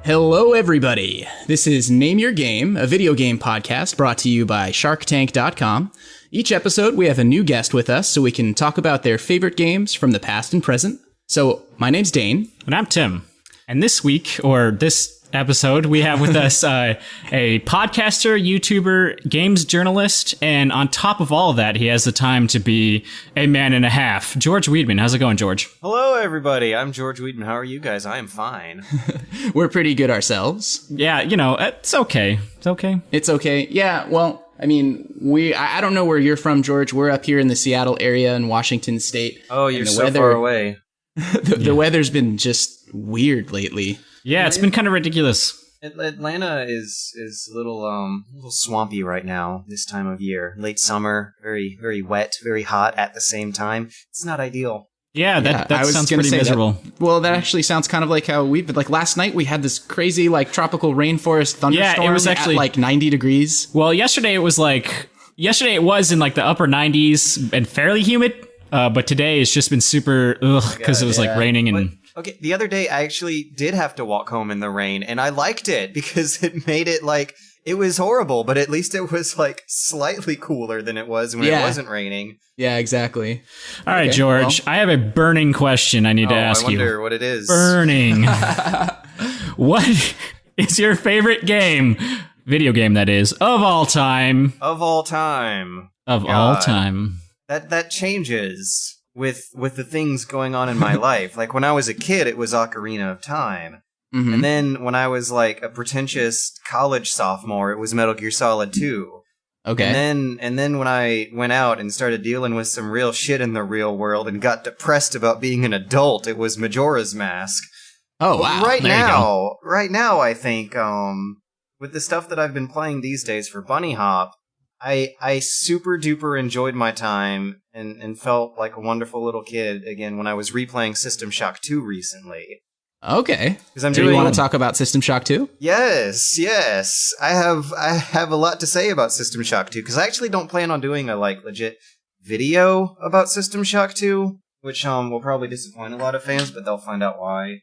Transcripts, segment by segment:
Hello, everybody. This is Name Your Game, a video game podcast brought to you by SharcTank.com. Each episode, we have a new guest with us so we can talk about their favorite games from the past and present. So, my name's Dane. And I'm Tim. And this week, or this episode, we have with us a podcaster, YouTuber, games journalist, and on top of all of that, he has the time to be a man and a half. George Weidman. How's it going, George? Hello, everybody. I'm George Weidman. How are you guys? I am fine. We're pretty good ourselves. Yeah, you know, it's okay. It's okay. It's okay. Yeah, well, I mean, I don't know where you're from, George. We're up here in the Seattle area in Washington State. Oh, you're so far away. The weather's been just weird lately. Yeah, it's been kind of ridiculous. Atlanta is a little swampy right now this time of year. Late summer, very very wet, very hot at the same time. It's not ideal. Yeah, that sounds pretty miserable. That actually sounds kind of like how last night we had this crazy tropical rainforest thunderstorm. Yeah, it was actually at 90 degrees. Well, yesterday it was in the upper 90s and fairly humid. But today it's just been super because it was raining and. Okay, the other day I actually did have to walk home in the rain, and I liked it because it made it it was horrible, but at least it was slightly cooler than it was when it wasn't raining. Yeah, exactly. All right, George, I have a burning question I need to ask you. I wonder what it is. Burning. What is your favorite game? Video game, that is, of all time. Of all time. Of all time. That changes with the things going on in my life. Like when I was a kid, it was Ocarina of Time. Mm-hmm. And then when I was a pretentious college sophomore, it was Metal Gear Solid 2. Okay. And then when I went out and started dealing with some real shit in the real world and got depressed about being an adult, it was Majora's Mask. Oh, wow. Right now, I think, with the stuff that I've been playing these days for Bunnyhop, I super duper enjoyed my time and felt like a wonderful little kid again when I was replaying System Shock 2 recently. Okay. Do you want to talk about System Shock 2? Yes. I have a lot to say about System Shock 2 because I actually don't plan on doing a legit video about System Shock 2, which will probably disappoint a lot of fans, but they'll find out why.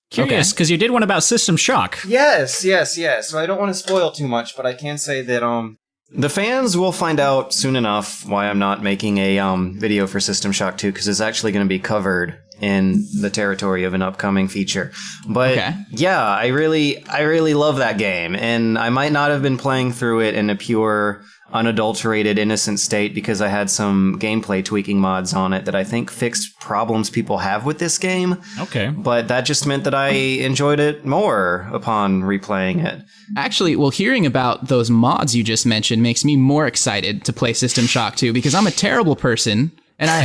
Curious, because you did one about System Shock. Yes. So I don't want to spoil too much, but I can say that the fans will find out soon enough why I'm not making a video for System Shock 2, because it's actually going to be covered in the territory of an upcoming feature. But yeah, I really love that game, and I might not have been playing through it in a pure, unadulterated, innocent state because I had some gameplay tweaking mods on it that I think fixed problems people have with this game. Okay. But that just meant that I enjoyed it more upon replaying it. Actually, hearing about those mods you just mentioned makes me more excited to play System Shock 2 because I'm a terrible person. And I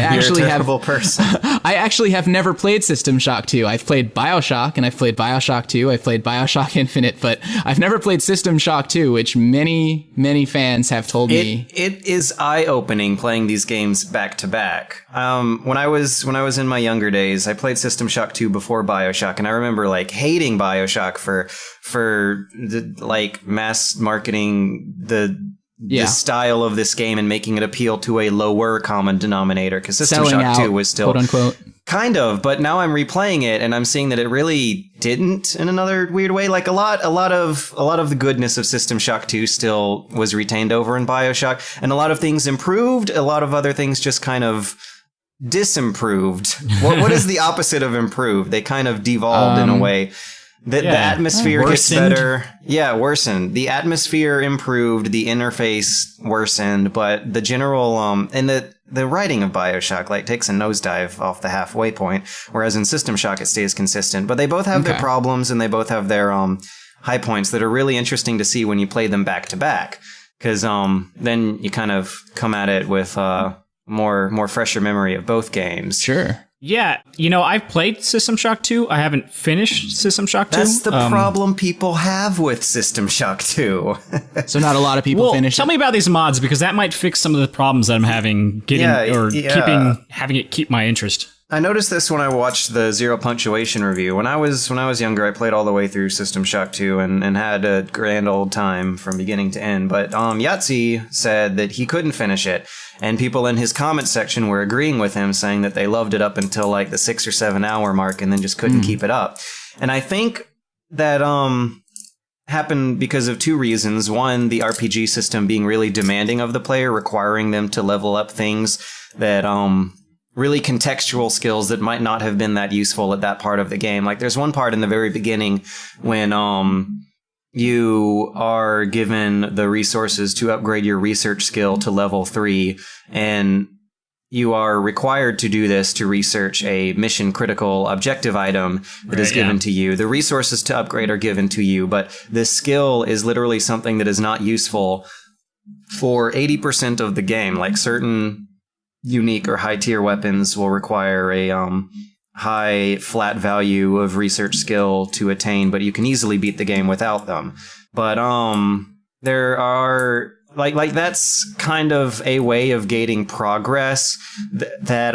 actually have never played System Shock 2. I've played Bioshock, and I've played Bioshock 2. I've played Bioshock Infinite, but I've never played System Shock 2, which many, many fans have told me. It is eye-opening playing these games back to back. When I was in my younger days, I played System Shock 2 before Bioshock, and I remember hating Bioshock for the mass marketing the style of this game and making it appeal to a lower common denominator, because System Shock 2 was still quote unquote kind of, but now I'm replaying it and I'm seeing that it really didn't in another weird way. A lot of the goodness of System Shock 2 still was retained over in Bioshock, and a lot of things improved, a lot of other things just kind of disimproved. What is the opposite of improved? They kind of devolved in a way. The atmosphere gets better. Yeah, worsened. The atmosphere improved, the interface worsened, but the general and the writing of Bioshock takes a nosedive off the halfway point, whereas in System Shock it stays consistent. But they both have their problems and they both have their high points that are really interesting to see when you play them back to back, because then you kind of come at it with more fresher memory of both games. Sure. Yeah, I've played System Shock 2. I haven't finished System Shock 2. That's the problem people have with System Shock 2. So not a lot of people finish tell me about these mods, because that might fix some of the problems that I'm having having it keep my interest. I noticed this when I watched the Zero Punctuation review. When I was younger, I played all the way through System Shock 2 and had a grand old time from beginning to end. But Yahtzee said that he couldn't finish it, and people in his comment section were agreeing with him, saying that they loved it up until the 6 or 7 hour mark and then just couldn't keep it up. And I think that happened because of two reasons. One, the RPG system being really demanding of the player, requiring them to level up things that really contextual skills that might not have been that useful at that part of the game. Like there's one part in the very beginning when you are given the resources to upgrade your research skill to level 3, and you are required to do this to research a mission critical objective item that is given to you. The resources to upgrade are given to you, but this skill is literally something that is not useful for 80% of the game. Like certain unique or high tier weapons will require a high flat value of research skill to attain, but you can easily beat the game without them. But there are like that's kind of a way of gating progress that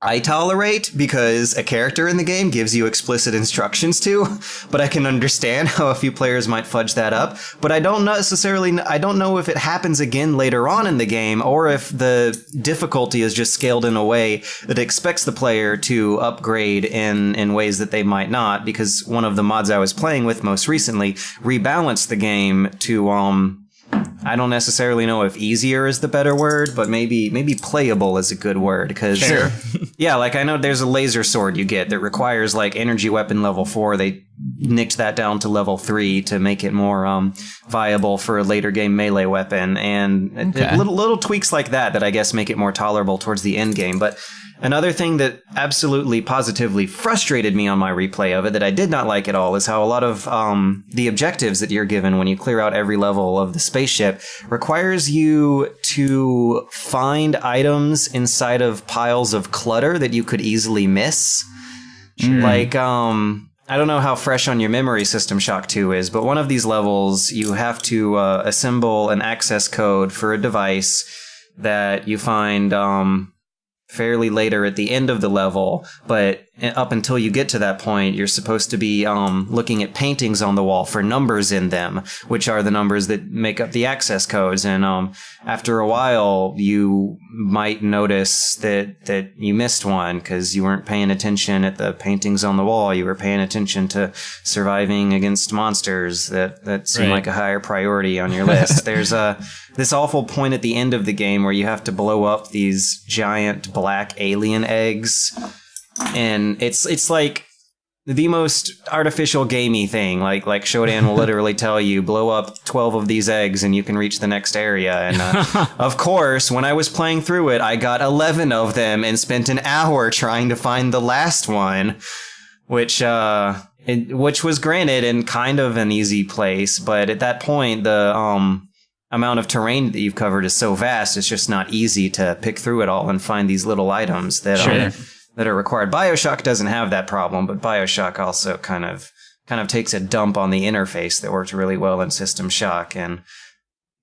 I tolerate, because a character in the game gives you explicit instructions to, but I can understand how a few players might fudge that up. But I don't know if it happens again later on in the game, or if the difficulty is just scaled in a way that expects the player to upgrade in ways that they might not, because one of the mods I was playing with most recently rebalanced the game to I don't necessarily know if easier is the better word, but maybe playable is a good word. Because yeah, like I know there's a laser sword you get that requires like energy weapon level 4. They nicked that down to level 3 to make it more viable for a later game melee weapon, and little tweaks like that I guess make it more tolerable towards the end game. But another thing that absolutely positively frustrated me on my replay of it that I did not like at all is how a lot of the objectives that you're given when you clear out every level of the spaceship requires you to find items inside of piles of clutter that you could easily miss. Like, I don't know how fresh on your memory System Shock 2 is, but one of these levels you have to assemble an access code for a device that you find fairly later at the end of the level, but up until you get to that point, you're supposed to be looking at paintings on the wall for numbers in them, which are the numbers that make up the access codes. And after a while, you might notice that you missed one because you weren't paying attention at the paintings on the wall. You were paying attention to surviving against monsters that seem like a higher priority on your list. There's this awful point at the end of the game where you have to blow up these giant black alien eggs. And it's like the most artificial gamey thing. Like Shodan will literally tell you, blow up 12 of these eggs and you can reach the next area. And of course, when I was playing through it, I got 11 of them and spent an hour trying to find the last one, which was granted in kind of an easy place. But at that point, the amount of terrain that you've covered is so vast, it's just not easy to pick through it all and find these little items that that are required. Bioshock doesn't have that problem, but Bioshock also kind of takes a dump on the interface that worked really well in System Shock. And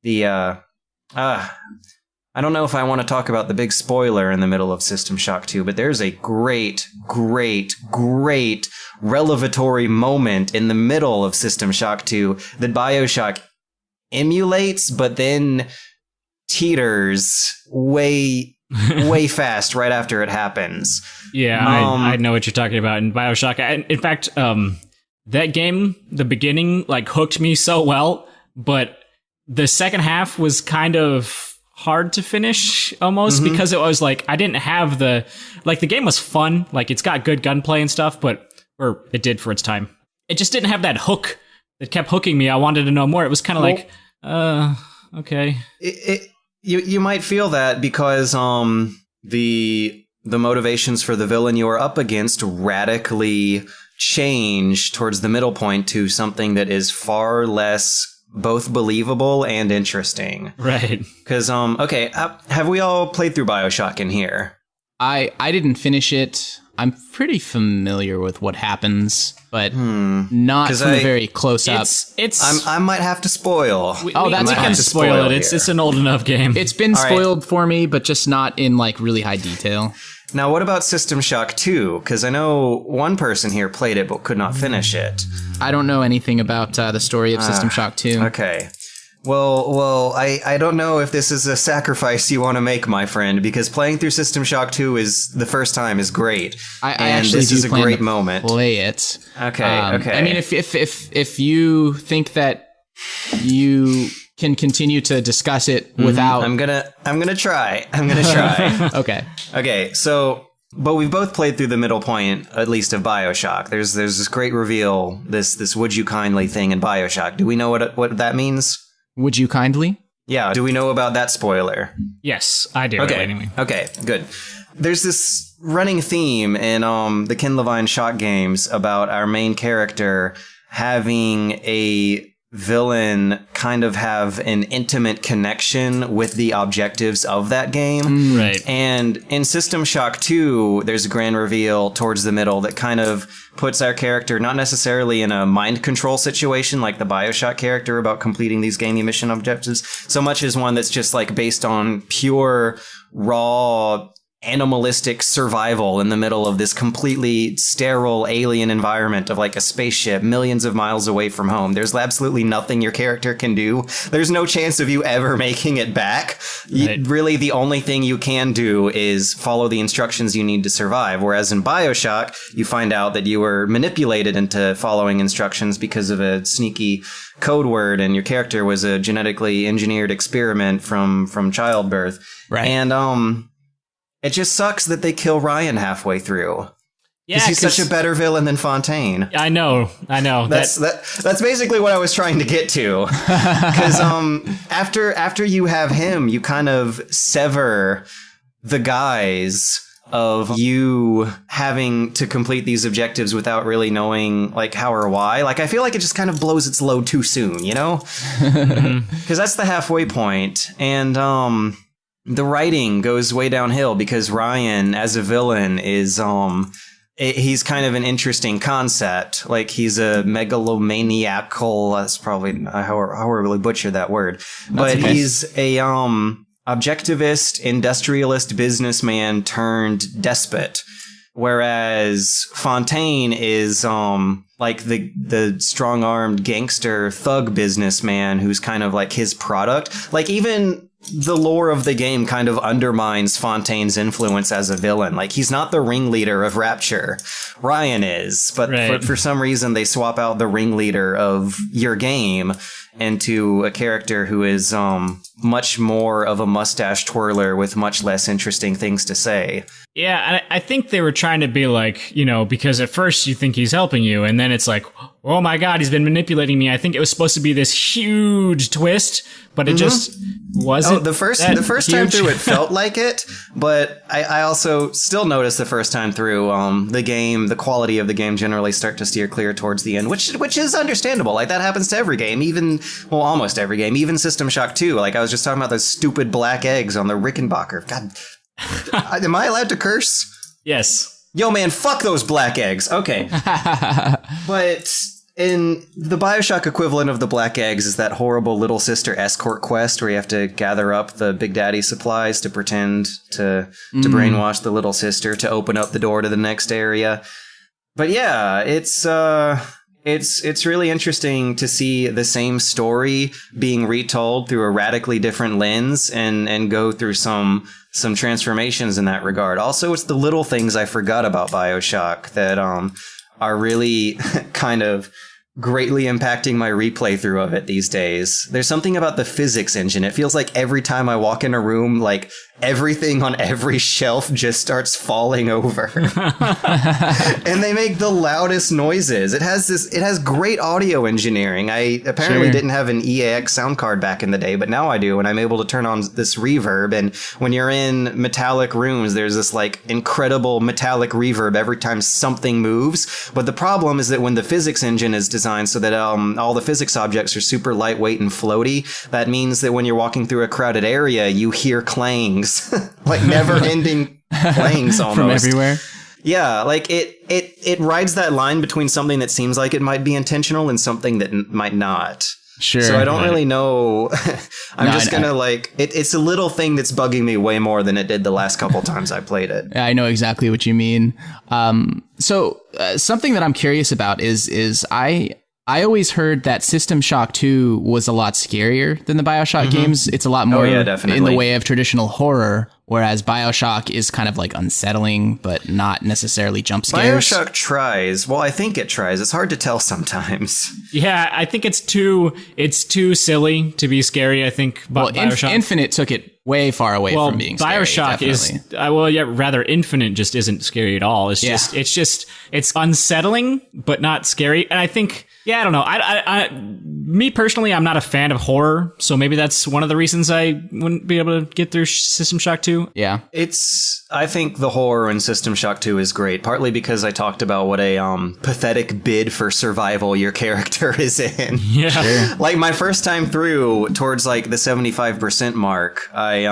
the I don't know if I want to talk about the big spoiler in the middle of System Shock 2, but there's a great revelatory moment in the middle of System Shock 2 that Bioshock emulates, but then teeters way fast right after it happens. Yeah, I know what you're talking about in Bioshock. In fact, that game, the beginning, like hooked me so well, but the second half was kind of hard to finish almost because it was like I didn't have the game was fun, like it's got good gunplay and stuff, or it did for its time. It just didn't have that hook that kept hooking me. I wanted to know more. It was kind of okay. You might feel that because the motivations for the villain you are up against radically change towards the middle point to something that is far less both believable and interesting. Right. Because, have we all played through Bioshock in here? I didn't finish it. I'm pretty familiar with what happens, but not from a very close up. I might have to spoil. We can spoil it. It's an old enough game. It's been spoiled for me, but just not in like really high detail. Now, what about System Shock 2? Because I know one person here played it but could not finish it. I don't know anything about the story of System Shock 2. Okay. Well, I don't know if this is a sacrifice you want to make, my friend, because playing through System Shock 2 is the first time is great. I actually this do is a plan great to moment. Play it. Okay. I mean, if you think that you can continue to discuss it without, I'm gonna try. Okay. So, but we've both played through the middle point, at least of Bioshock. There's this great reveal, this "would you kindly" thing in Bioshock. Do we know what that means? Would you kindly? Yeah. Do we know about that spoiler? Yes, I do. Okay. Anyway. Okay. Good. There's this running theme in the Ken Levine Shock games about our main character having a villain kind of have an intimate connection with the objectives of that game. Right. And in System Shock 2, there's a grand reveal towards the middle that kind of puts our character not necessarily in a mind control situation like the Bioshock character about completing these gaming mission objectives, so much as one that's just like based on pure, raw, animalistic survival in the middle of this completely sterile alien environment of like a spaceship millions of miles away from home. There's absolutely nothing your character can do. There's no chance of you ever making it back. Right. Really, the only thing you can do is follow the instructions you need to survive. Whereas in Bioshock, you find out that you were manipulated into following instructions because of a sneaky code word, and your character was a genetically engineered experiment from childbirth. Right. And it just sucks that they kill Ryan halfway through. Yeah, because he's such a better villain than Fontaine. I know. That's basically what I was trying to get to. Because after you have him, you kind of sever the guise of you having to complete these objectives without really knowing like how or why. Like I feel like it just kind of blows its load too soon, you know? Because that's the halfway point. And the writing goes way downhill because Ryan as a villain is he's kind of an interesting concept. Like he's a megalomaniacal, that's probably how I really butchered that word. But okay. He's a objectivist, industrialist businessman turned despot. Whereas Fontaine is like the strong-armed gangster thug businessman who's kind of like his product. Like even the lore of the game kind of undermines Fontaine's influence as a villain. Like he's not the ringleader of Rapture. Ryan is, but right. for some reason they swap out the ringleader of your game into a character who is much more of a mustache twirler with much less interesting things to say. Yeah, I think they were trying to be like, you know, because at first you think he's helping you, and then it's like, oh my god, he's been manipulating me. I think it was supposed to be this huge twist, but it just wasn't. Oh, the first time through it felt like it, but I also still noticed the first time through the quality of the game generally start to steer clear towards the end, which is understandable. Like that happens to every game, almost every game, even System Shock 2. Like I was just talking about those stupid black eggs on the Rickenbacker. God. Am I allowed to curse? Yes. Yo, man, fuck those black eggs. Okay. But in the Bioshock equivalent of the black eggs is that horrible little sister escort quest where you have to gather up the Big Daddy supplies to pretend to brainwash the little sister to open up the door to the next area. But yeah, it's really interesting to see the same story being retold through a radically different lens and go through some transformations in that regard. Also, it's the little things I forgot about Bioshock that are really kind of greatly impacting my replay through of it these days. There's something about the physics engine. It feels like every time I walk in a room, like everything on every shelf just starts falling over. And they make the loudest noises. It has great audio engineering. I apparently didn't have an EAX sound card back in the day, but now I do, and I'm able to turn on this reverb. And when you're in metallic rooms, there's this like incredible metallic reverb every time something moves. But the problem is that when the physics engine is designed so that all the physics objects are super lightweight and floaty, that means that when you're walking through a crowded area, you hear clangs. Like never-ending clangs almost. From everywhere? Yeah, like it rides that line between something that seems like it might be intentional and something that might not. Sure. So I don't really know. It's a little thing that's bugging me way more than it did the last couple times I played it. I know exactly what you mean. So something that I'm curious about is I I always heard that System Shock 2 was a lot scarier than the Bioshock games. It's a lot more in the way of traditional horror, whereas Bioshock is kind of like unsettling, but not necessarily jump scares. Bioshock tries. Well, I think it tries. It's hard to tell sometimes. Yeah, I think it's too silly to be scary, I think. Well, Bioshock. Infinite took it way far away from being scary. Bioshock is rather Infinite just isn't scary at all. It's unsettling but not scary. And I think I don't know. Me personally, I'm not a fan of horror, so maybe that's one of the reasons I wouldn't be able to get through System Shock 2. Yeah. I think the horror in System Shock 2 is great, partly because I talked about what a pathetic bid for survival your character is in. Yeah. Sure. Like my first time through, towards like the 75% mark, I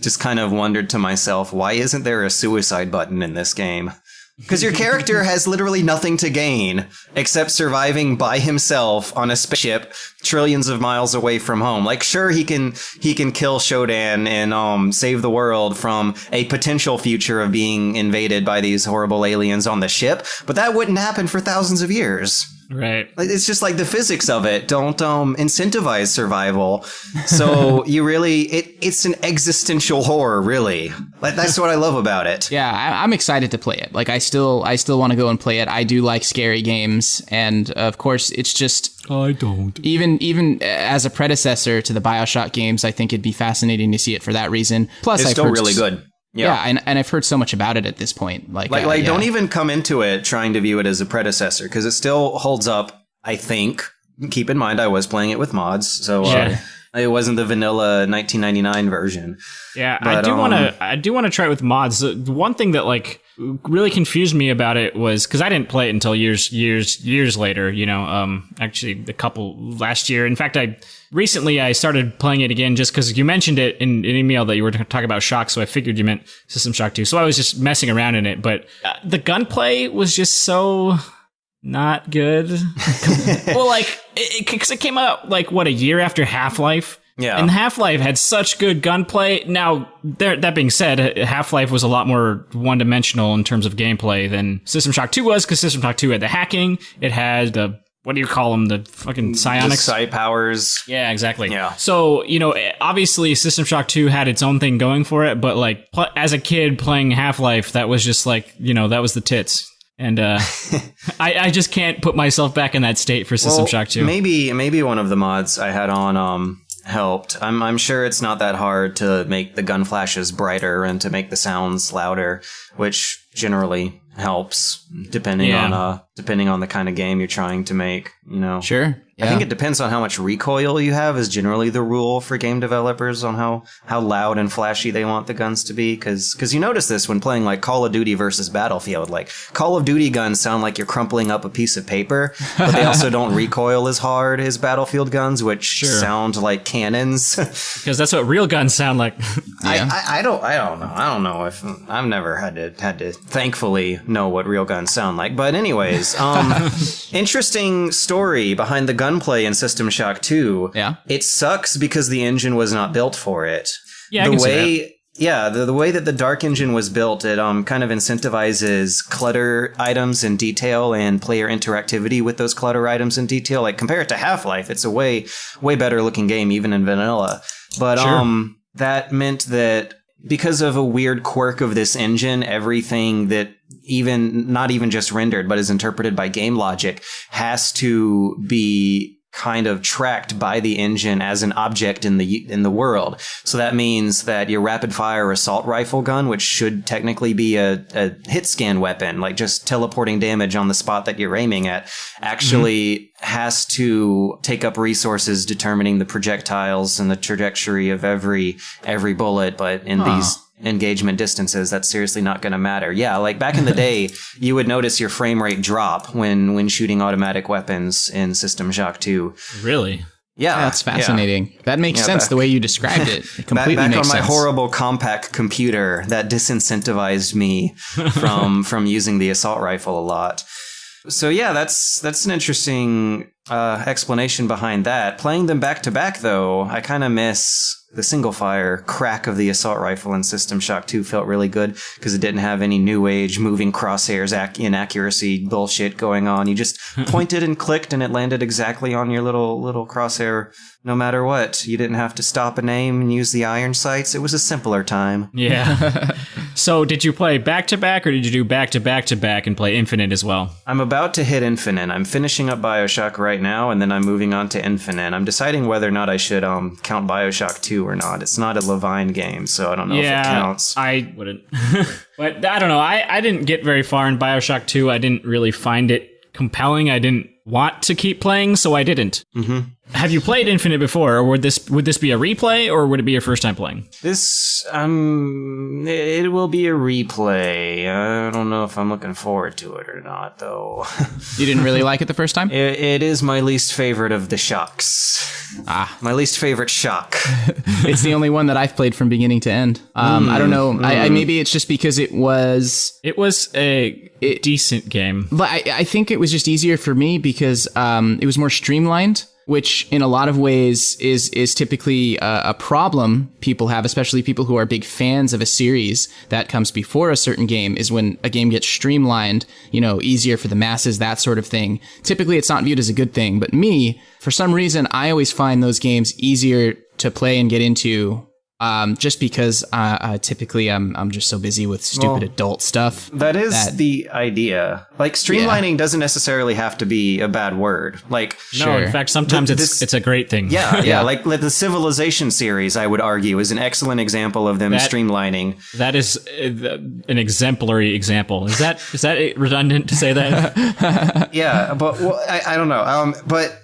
just kind of wondered to myself, why isn't there a suicide button in this game? Because your character has literally nothing to gain except surviving by himself on a spaceship trillions of miles away from home. Like, sure, he can kill Shodan and save the world from a potential future of being invaded by these horrible aliens on the ship, but that wouldn't happen for thousands of years. Right. Like, it's just like the physics of it don't incentivize survival. So you really, it's an existential horror, really. Like, that's what I love about it. Yeah, I'm excited to play it. Like, I still want to go and play it. I do like scary games, and of course, it's just I don't. Even as a predecessor to the Bioshock games, I think it'd be fascinating to see it for that reason. Plus, it's still really good. Yeah, and I've heard so much about it at this point. Like don't even come into it trying to view it as a predecessor, because it still holds up, I think. Keep in mind, I was playing it with mods, so it wasn't the vanilla 1999 version. Yeah, but, I do want to try it with mods. The one thing that like really confused me about it was because I didn't play it until years later. You know, actually a couple last year. In fact, Recently, I started playing it again just because you mentioned it in an email that you were talking about Shock, so I figured you meant System Shock 2. So I was just messing around in it, but the gunplay was just so not good. Well, like, it came out, like, a year after Half-Life? Yeah. And Half-Life had such good gunplay. Now, that being said, Half-Life was a lot more one-dimensional in terms of gameplay than System Shock 2 was, because System Shock 2 had the hacking, it had the... What do you call them? The fucking psionics? The psi powers. Yeah, exactly. Yeah. So, you know, obviously System Shock 2 had its own thing going for it, but like as a kid playing Half-Life, that was just like, you know, that was the tits. And I just can't put myself back in that state for System Shock 2. Maybe one of the mods I had on helped. I'm sure it's not that hard to make the gun flashes brighter and to make the sounds louder, which generally helps depending on the kind of game you're trying to make, you know. Sure. Yeah. I think it depends on how much recoil you have is generally the rule for game developers on how loud and flashy they want the guns to be. Because you notice this when playing like Call of Duty versus Battlefield. Like Call of Duty guns sound like you're crumpling up a piece of paper, but they also don't recoil as hard as Battlefield guns, which sound like cannons. Because that's what real guns sound like. Yeah. I don't know. I don't know if I've never had to thankfully know what real guns sound like. But anyways, interesting story behind the gunplay in System Shock 2. Yeah. It sucks because the engine was not built for it. Yeah, the way that the Dark Engine was built, it kind of incentivizes clutter items and detail and player interactivity with those clutter items and detail. Like, compare it to Half-Life, it's a way way better looking game even in vanilla. But that meant that because of a weird quirk of this engine, everything that not even just rendered, but is interpreted by game logic, has to be kind of tracked by the engine as an object in the world. So that means that your rapid fire assault rifle gun, which should technically be a hit scan weapon, like just teleporting damage on the spot that you're aiming at, actually has to take up resources determining the projectiles and the trajectory of every bullet. But in these engagement distances, that's seriously not going to matter. Yeah, like back in the day, you would notice your frame rate drop when shooting automatic weapons in System Shock 2. Really? Yeah. That's fascinating. Yeah. That makes sense the way you described it. It completely back makes on my sense. horrible compact computer, that disincentivized me from using the assault rifle a lot. So yeah, that's an interesting explanation behind that. Playing them back to back, though, I kind of miss the single fire crack of the assault rifle in System Shock 2 felt really good because it didn't have any new age moving crosshairs inaccuracy bullshit going on. You just pointed and clicked and it landed exactly on your little crosshair no matter what. You didn't have to stop and aim and use the iron sights. It was a simpler time. Yeah. So did you play back-to-back, or did you do back-to-back-to-back and play Infinite as well? I'm about to hit Infinite. I'm finishing up Bioshock right now, and then I'm moving on to Infinite. I'm deciding whether or not I should count Bioshock 2 or not. It's not a Levine game, so I don't know if it counts. I wouldn't. But I don't know. I didn't get very far in Bioshock 2. I didn't really find it compelling. I didn't want to keep playing, so I didn't. Mm-hmm. Have you played Infinite before, or would this be a replay, or would it be your first time playing? This, it will be a replay. I don't know if I'm looking forward to it or not, though. You didn't really like it the first time? It is my least favorite of the shocks. My least favorite shock. It's the only one that I've played from beginning to end. I don't know. I maybe it's just because it was a decent game. But I think it was just easier for me because it was more streamlined, which in a lot of ways is typically a problem people have, especially people who are big fans of a series that comes before a certain game, is when a game gets streamlined, easier for the masses, that sort of thing. Typically, it's not viewed as a good thing. But me, for some reason, I always find those games easier to play and get into. Just because typically I'm just so busy with stupid adult stuff. That is the idea. Like, streamlining doesn't necessarily have to be a bad word. Like, no, in fact, sometimes it's a great thing. Yeah. Like the Civilization series, I would argue, is an excellent example of them streamlining. That is an exemplary example. Is that redundant to say that? Yeah, but I don't know. But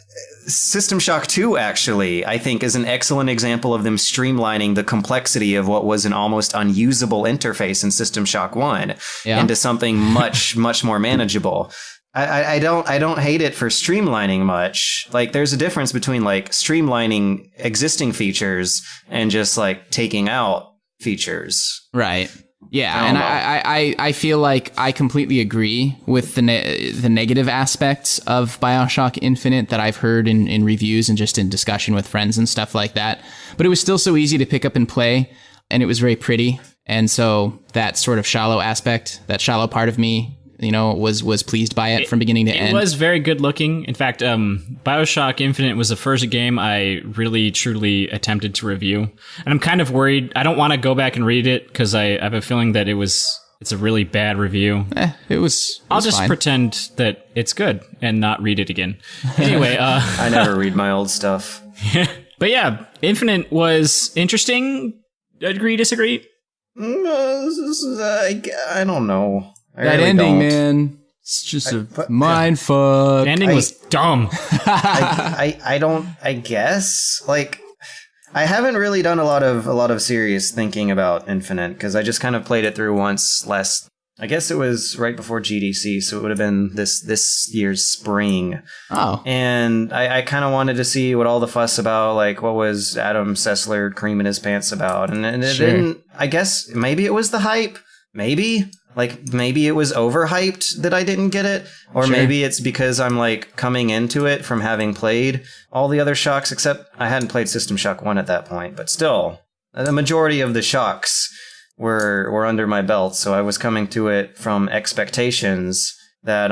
System Shock 2, actually, I think, is an excellent example of them streamlining the complexity of what was an almost unusable interface in System Shock 1 into something much, much more manageable. I don't hate it for streamlining much. Like, there's a difference between, like, streamlining existing features and just, like, taking out features. Right. Yeah, and I feel like I completely agree with the negative aspects of Bioshock Infinite that I've heard in reviews and just in discussion with friends and stuff like that. But it was still so easy to pick up and play, and it was very pretty. And so that sort of shallow aspect, that shallow part of me, was pleased by it from beginning to end. It was very good looking. In fact, Bioshock Infinite was the first game I really, truly attempted to review. And I'm kind of worried. I don't want to go back and read it because I have a feeling that it's a really bad review. I'll just pretend that it's good and not read it again. Anyway. I never read my old stuff. But yeah, Infinite was interesting. Agree, disagree? I don't know. That ending, man, it's just a mind fuck. The ending was dumb. I guess, like, I haven't really done a lot of serious thinking about Infinite because I just kind of played it through once I guess it was right before GDC, so it would have been this year's spring. Oh. And I kind of wanted to see what all the fuss about, like, what was Adam Sessler creaming his pants about. And it didn't, I guess, maybe it was the hype. Maybe it was overhyped that I didn't get it. Or maybe it's because I'm, like, coming into it from having played all the other Shocks, except I hadn't played System Shock 1 at that point. But still, the majority of the Shocks were under my belt, so I was coming to it from expectations that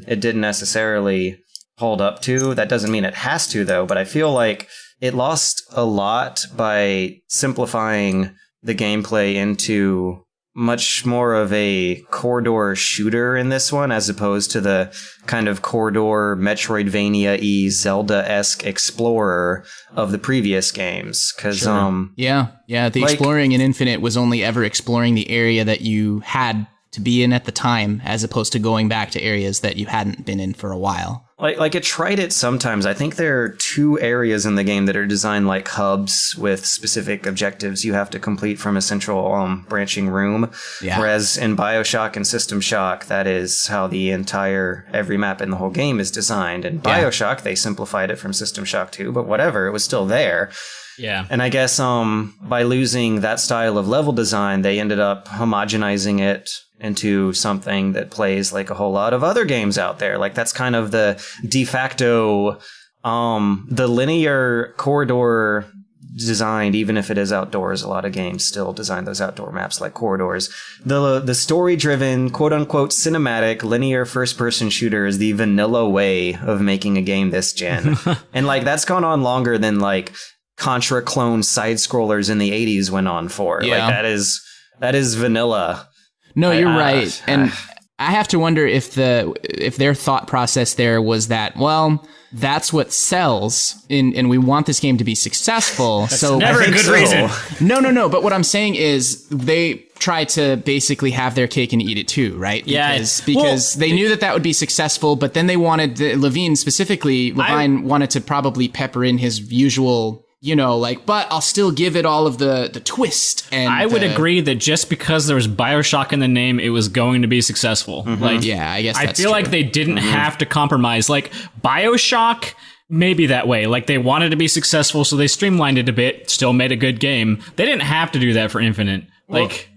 it didn't necessarily hold up to. That doesn't mean it has to, though, but I feel like it lost a lot by simplifying the gameplay into much more of a corridor shooter in this one, as opposed to the kind of corridor Metroidvania-y Zelda-esque explorer of the previous games. Because the exploring in Infinite was only ever exploring the area that you had to be in at the time, as opposed to going back to areas that you hadn't been in for a while. Like it tried it sometimes. I think there are 2 areas in the game that are designed like hubs with specific objectives you have to complete from a central branching room. Yeah. Whereas in Bioshock and System Shock, that is how every map in the whole game is designed. In Bioshock, they simplified it from System Shock 2, but whatever, it was still there. Yeah. And I guess by losing that style of level design, they ended up homogenizing it into something that plays like a whole lot of other games out there. Like, that's kind of the de facto, the linear corridor designed, even if it is outdoors, a lot of games still design those outdoor maps like corridors. The story-driven, quote-unquote, cinematic, linear first-person shooter is the vanilla way of making a game this gen. And, like, that's gone on longer than, like, Contra clone side-scrollers in the 80s went on for. Yeah. Like, that is vanilla. No, you're right. And I have to wonder if their thought process there was that, well, that's what sells, and we want this game to be successful. So never a good reason. No. But what I'm saying is they try to basically have their cake and eat it too, right? Yeah. Because they knew that would be successful, but then they wanted, Levine wanted to probably pepper in his usual, but I'll still give it all of the twist. And I would agree that just because there was Bioshock in the name, it was going to be successful. Mm-hmm. Like, yeah, I guess I that's feel true. like they didn't have to compromise. Like, Bioshock, maybe that way. Like, they wanted to be successful, so they streamlined it a bit, still made a good game. They didn't have to do that for Infinite.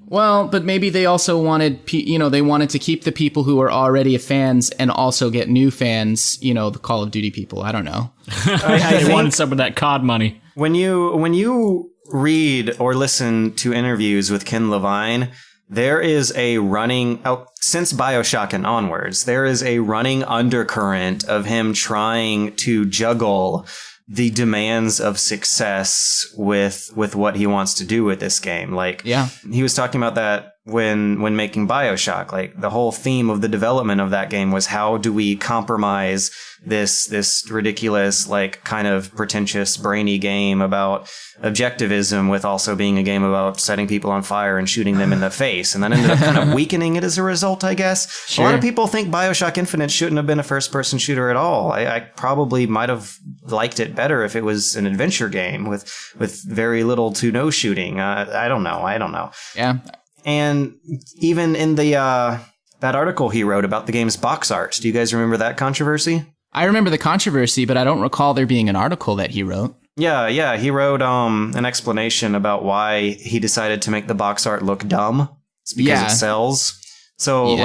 Well, but maybe they also wanted, they wanted to keep the people who are already fans and also get new fans, the Call of Duty people. I don't know. They wanted some of that COD money. When you read or listen to interviews with Ken Levine, there is a running, since Bioshock and onwards, there is a running undercurrent of him trying to juggle the demands of success with what he wants to do with this game. Like, yeah, he was talking about that when making Bioshock. Like, the whole theme of the development of that game was, how do we compromise this ridiculous, like, kind of pretentious, brainy game about objectivism with also being a game about setting people on fire and shooting them in the face, and then ended up kind of weakening it as a result, I guess. Sure. A lot of people think Bioshock Infinite shouldn't have been a first-person shooter at all. I probably might have liked it better if it was an adventure game with very little to no shooting. I don't know. Yeah. And even in the that article he wrote about the game's box art, do you guys remember that controversy? I remember the controversy, but I don't recall there being an article that he wrote. Yeah. He wrote an explanation about why he decided to make the box art look dumb. It's because it sells. So,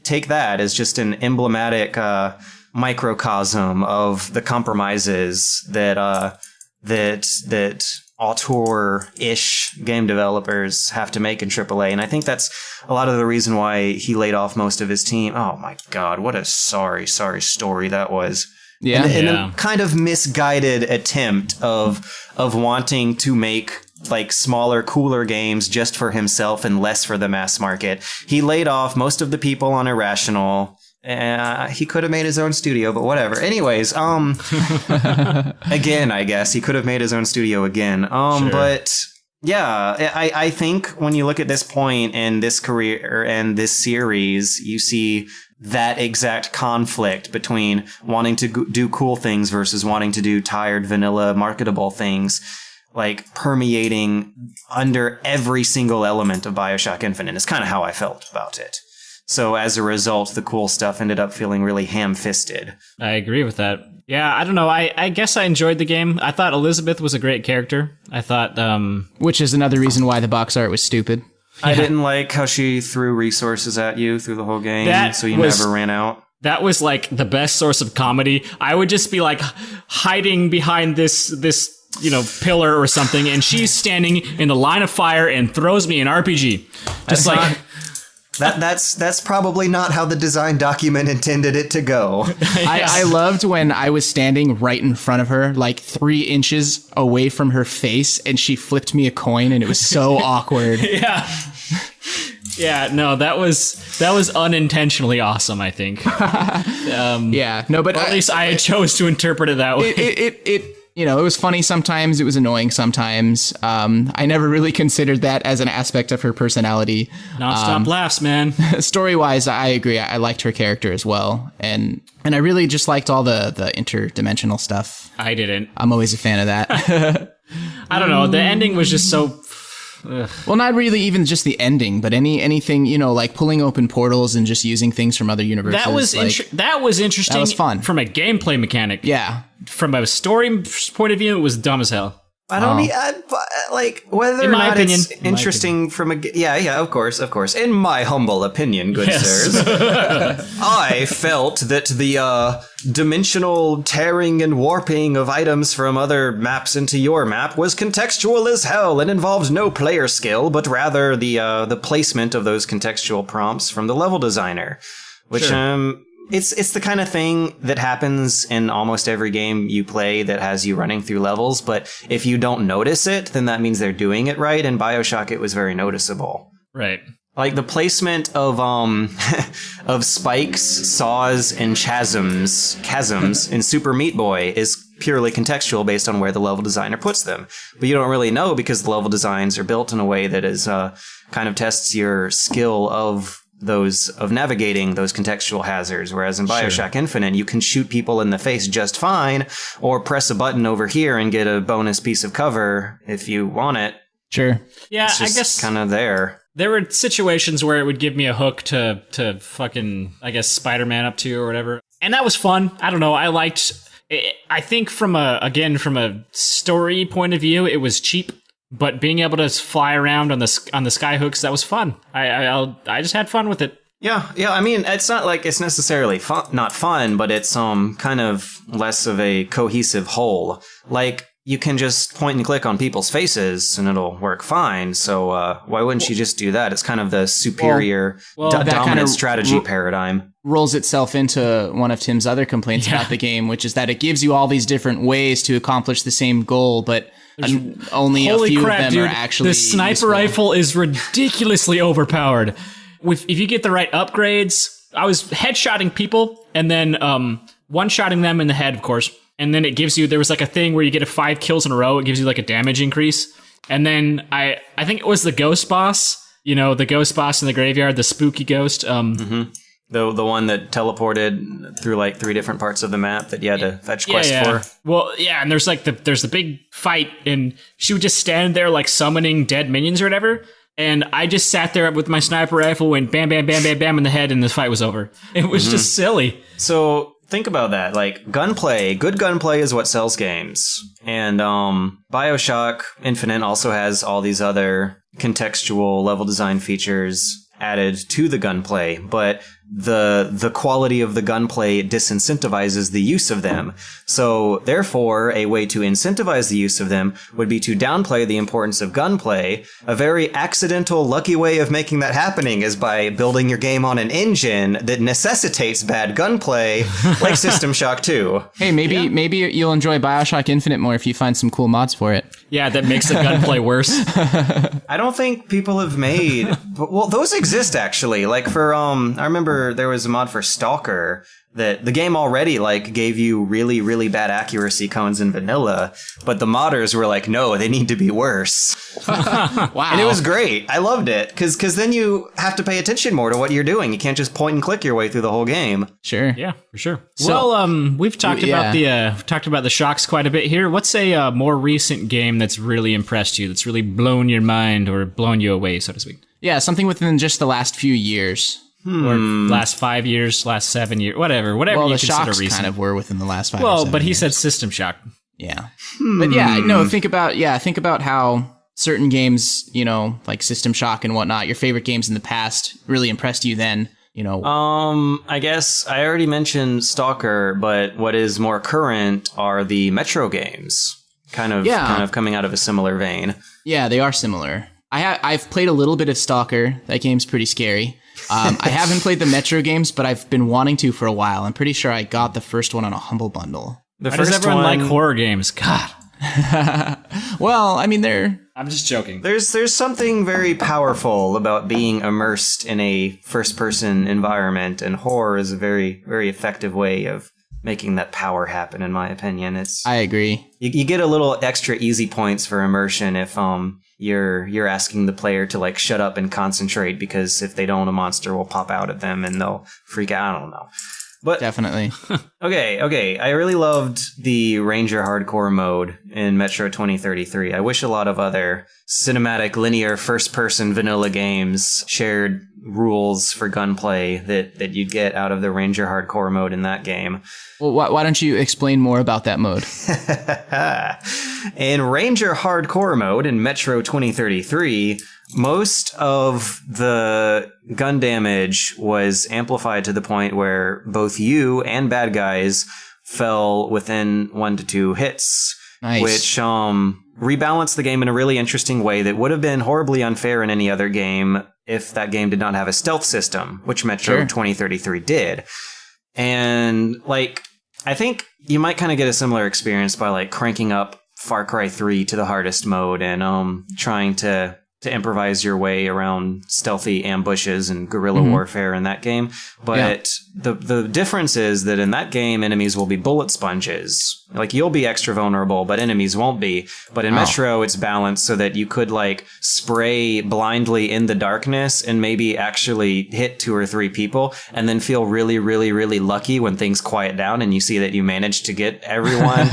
take that as just an emblematic microcosm of the compromises that auteur-ish game developers have to make in AAA. And I think that's a lot of the reason why he laid off most of his team. Oh my God, what a sorry story that was. Yeah. And a kind of misguided attempt of wanting to make, like, smaller, cooler games just for himself and less for the mass market. He laid off most of the people on Irrational. He could have made his own studio, but whatever. Anyways, again, I guess he could have made his own studio again. Sure. But yeah, I think when you look at this point in this career and this series, you see that exact conflict between wanting to do cool things versus wanting to do tired, vanilla, marketable things, like, permeating under every single element of Bioshock Infinite. Is kind of how I felt about it. So as a result, the cool stuff ended up feeling really ham-fisted. I agree with that. Yeah, I don't know. I guess I enjoyed the game. I thought Elizabeth was a great character. I thought... Which is another reason why the box art was stupid. I didn't like how she threw resources at you through the whole game, so you never ran out. That was, like, the best source of comedy. I would just be, like, hiding behind this pillar or something, and she's standing in the line of fire and throws me an RPG. Just like... That's probably not how the design document intended it to go. I loved when I was standing right in front of her, like 3 inches away from her face, and she flipped me a coin, and it was so awkward. Yeah. Yeah, no, that was unintentionally awesome, I think. But at least I chose to interpret it that way. It was funny sometimes, it was annoying sometimes. I never really considered that as an aspect of her personality. Non-stop laughs, man. Story-wise, I agree. I liked her character as well. And I really just liked all the interdimensional stuff. I didn't. I'm always a fan of that. I don't know. The ending was just so... Ugh. Well, not really even just the ending, but anything, like pulling open portals and just using things from other universes. That was interesting. That was fun. From a gameplay mechanic. Yeah. From a story point of view, it was dumb as hell. I don't need, like, whether In or my not opinion. it's interesting from a, yeah, of course. In my humble opinion, good sirs, I felt that the dimensional tearing and warping of items from other maps into your map was contextual as hell and involved no player skill, but rather the placement of those contextual prompts from the level designer, which, It's the kind of thing that happens in almost every game you play that has you running through levels, but if you don't notice it, then that means they're doing it right. In Bioshock, it was very noticeable. Right. Like the placement of of spikes, saws, and chasms in Super Meat Boy is purely contextual based on where the level designer puts them. But you don't really know because the level designs are built in a way that is kind of tests your skill of navigating those contextual hazards, whereas in Bioshock Infinite, you can shoot people in the face just fine, or press a button over here and get a bonus piece of cover if you want it. Sure. Yeah, It's just I guess kind of there. there were situations where it would give me a hook to fucking, I guess, Spider-Man up to or whatever. And that was fun. I don't know. I liked it. I think from a story point of view, it was cheap. But being able to fly around on the sky hooks, that was fun. I just had fun with it. Yeah. I mean, it's not like it's necessarily not fun, but it's kind of less of a cohesive whole. Like you can just point and click on people's faces and it'll work fine. So why wouldn't you just do that? It's kind of the superior that dominant kind of strategy paradigm. Rolls itself into one of Tim's other complaints about the game, which is that it gives you all these different ways to accomplish the same goal, but only a few crap, of them dude, are actually the sniper useful. rifle is ridiculously overpowered. If you get the right upgrades, I was headshotting people and then one-shotting them in the head, of course. And then it gives you, there was like a thing where you get 5 kills in a row. It gives you like a damage increase. And then I think it was the ghost boss, the ghost boss in the graveyard, the spooky ghost. The one that teleported through like 3 different parts of the map that you had to fetch quests for. Well, yeah, and there's like there's the big fight, and she would just stand there like summoning dead minions or whatever. And I just sat there with my sniper rifle, went bam, bam, bam, bam, bam in the head, and the fight was over. It was just silly. So think about that. Like gunplay, good gunplay is what sells games. And Bioshock Infinite also has all these other contextual level design features added to the gunplay, but the quality of the gunplay disincentivizes the use of them. So therefore, a way to incentivize the use of them would be to downplay the importance of gunplay. A very accidental, lucky way of making that happening is by building your game on an engine that necessitates bad gunplay, like System Shock 2. Hey, maybe you'll enjoy Bioshock Infinite more if you find some cool mods for it. Yeah, that makes the gunplay worse. I don't think people have made... Well, those exist, actually. Like for, I remember there was a mod for Stalker that the game already like gave you really, really bad accuracy cones in vanilla, but the modders were like, no, they need to be worse. Wow. And it was great. I loved it because then you have to pay attention more to what you're doing. You can't just point and click your way through the whole game. Sure. Yeah, for sure. We've talked about the shocks quite a bit here. What's a more recent game that's really impressed you, that's really blown your mind or blown you away, so to speak? Yeah, something within just the last few years. Or last 5 years, last 7 years, whatever Well, you the consider shocks recent. kind of were within the last 5 or Well, 7 but he years. said System Shock. Yeah. But yeah, no, think about how certain games, like System Shock and whatnot, your favorite games in the past really impressed you then, I guess I already mentioned Stalker, but what is more current are the Metro games. Kind of coming out of a similar vein. Yeah, they are similar. I've played a little bit of Stalker. That game's pretty scary. I haven't played the Metro games, but I've been wanting to for a while. I'm pretty sure I got the first one on a Humble Bundle. Why does everyone like horror games? God. Well, I mean, I'm just joking. There's something very powerful about being immersed in a first-person environment, and horror is a very, very effective way of making that power happen, in my opinion. I agree. You get a little extra easy points for immersion if you're asking the player to like shut up and concentrate, because if they don't, a monster will pop out at them and they'll freak out. I don't know. But Definitely. Okay. I really loved the Ranger Hardcore mode in Metro 2033. I wish a lot of other cinematic, linear, first-person vanilla games shared rules for gunplay that you'd get out of the Ranger Hardcore mode in that game. Well, why don't you explain more about that mode? In Ranger Hardcore mode in Metro 2033, most of the gun damage was amplified to the point where both you and bad guys fell within 1 to 2 hits. Nice. Which rebalanced the game in a really interesting way that would have been horribly unfair in any other game if that game did not have a stealth system, which Metro 2033 did. And, like, I think you might kind of get a similar experience by, like, cranking up Far Cry 3 to the hardest mode and trying to improvise your way around stealthy ambushes and guerrilla warfare in that game. But the difference is that in that game, enemies will be bullet sponges. Like, you'll be extra vulnerable, but enemies won't be. But in Metro, it's balanced so that you could, like, spray blindly in the darkness and maybe actually hit 2 or 3 people and then feel really, really, really lucky when things quiet down and you see that you managed to get everyone.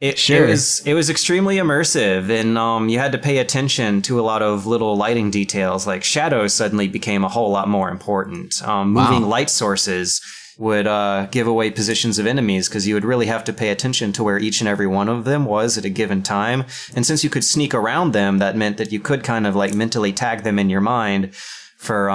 It was extremely immersive, and you had to pay attention to a lot of little lighting details. Like, shadows suddenly became a whole lot more important. Moving light sources would give away positions of enemies because you would really have to pay attention to where each and every one of them was at a given time. And since you could sneak around them, that meant that you could kind of like mentally tag them in your mind for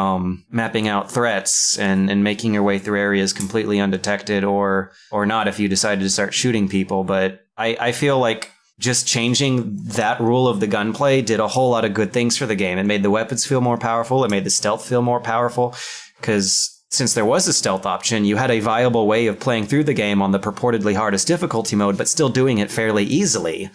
mapping out threats and making your way through areas completely undetected or not if you decided to start shooting people. But I feel like just changing that rule of the gunplay did a whole lot of good things for the game. It made the weapons feel more powerful. It made the stealth feel more powerful because since there was a stealth option, you had a viable way of playing through the game on the purportedly hardest difficulty mode, but still doing it fairly easily.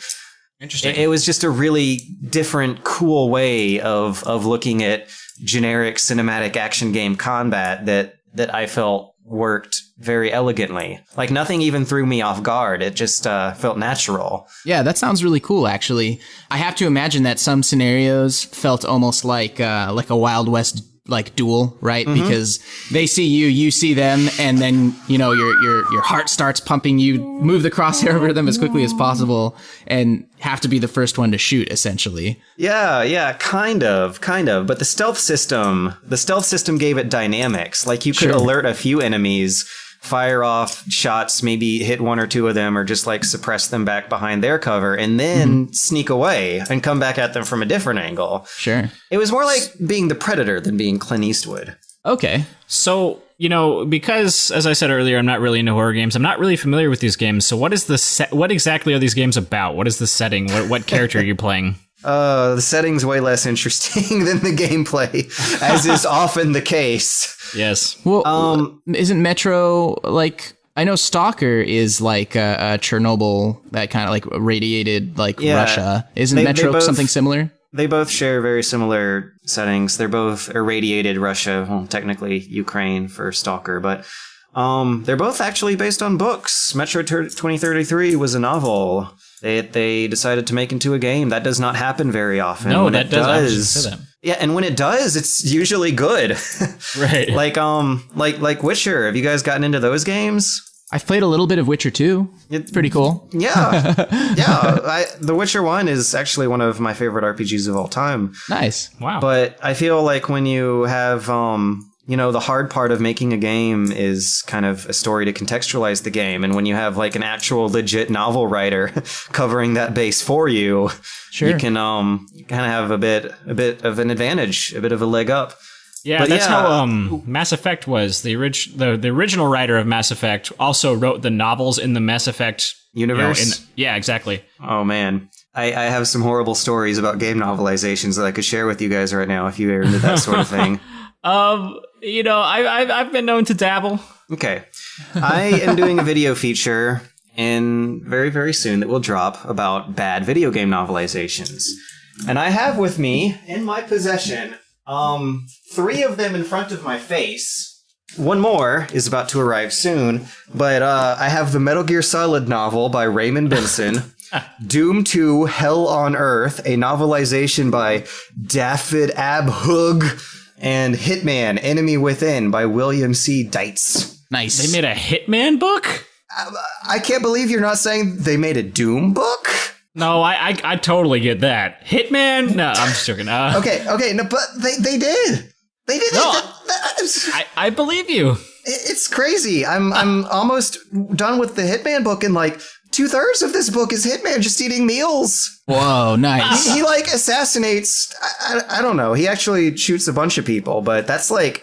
Interesting. It was just a really different, cool way of looking at generic cinematic action game combat that I felt worked very elegantly. Like, nothing even threw me off guard. It just felt natural. Yeah, that sounds really cool, actually. I have to imagine that some scenarios felt almost like a Wild West like duel, right? Because they see you, you see them, and then, you know, your heart starts pumping. You move the crosshair over them as quickly as possible and have to be the first one to shoot, essentially. Yeah, kind of. But the stealth system gave it dynamics. Like, you could alert a few enemies, fire off shots, maybe hit 1 or 2 of them, or just like suppress them back behind their cover, and then sneak away and come back at them from a different angle. Sure. It was more like being the Predator than being Clint Eastwood. Okay. So, you know, because, as I said earlier, I'm not really into horror games. I'm not really familiar with these games. So what is what exactly are these games about? What is the setting? What character are you playing? The setting's way less interesting than the gameplay, as is often the case. Yes. Well, isn't Metro, like, I know Stalker is like a Chernobyl, that kind of like radiated, like, Russia. Isn't Metro something similar? They both share very similar settings. They're both irradiated Russia, well, technically Ukraine for Stalker, but they're both actually based on books. Metro 2033 was a novel they decided to make into a game. That does not happen very often. No, when that does. Yeah, and when it does, it's usually good. Right. like Witcher. Have you guys gotten into those games? I've played a little bit of Witcher 2. It's pretty cool. Yeah. The Witcher 1 is actually one of my favorite RPGs of all time. Nice. Wow. But I feel like when you have you know, the hard part of making a game is kind of a story to contextualize the game. And when you have like an actual legit novel writer covering that base for you, you can kind of have a bit of an advantage, a bit of a leg up. Yeah, but that's how Mass Effect was. The original writer of Mass Effect also wrote the novels in the Mass Effect universe. Yeah, exactly. Oh, man. I have some horrible stories about game novelizations that I could share with you guys right now if you are into that sort of thing. You know, I've been known to dabble. Okay. I am doing a video feature very, very soon that will drop about bad video game novelizations. And I have with me, in my possession, 3 of them in front of my face. One more is about to arrive soon, but I have the Metal Gear Solid novel by Raymond Benson, Doom 2 Hell on Earth, a novelization by David Abhug, and Hitman Enemy Within by William C. Dietz. Nice. They made a Hitman book? I can't believe you're not saying they made a Doom book? No, I totally get that. Hitman? No, I'm just joking. Okay, no, but they did. They didn't. No, I believe you. It's crazy. I'm almost done with the Hitman book, and like 2/3 of this book is Hitman just eating meals. Whoa, nice. He like assassinates. I don't know. He actually shoots a bunch of people, but that's like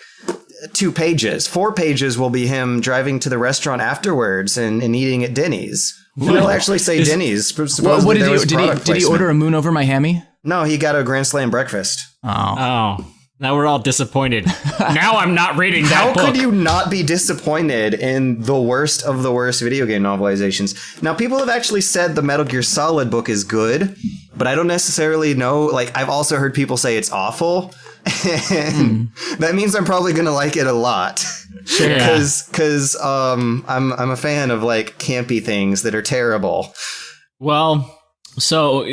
2 pages. 4 pages will be him driving to the restaurant afterwards and eating at Denny's. And they'll actually say Denny's. What did he order a moon over my hammy? No, he got a Grand Slam breakfast. Oh. Now we're all disappointed. Now I'm not reading that book. How could you not be disappointed in the worst of the worst video game novelizations? Now, people have actually said the Metal Gear Solid book is good, but I don't necessarily know. Like, I've also heard people say it's awful. And that means I'm probably going to like it a lot. Sure. Because I'm a fan of, like, campy things that are terrible. Well, so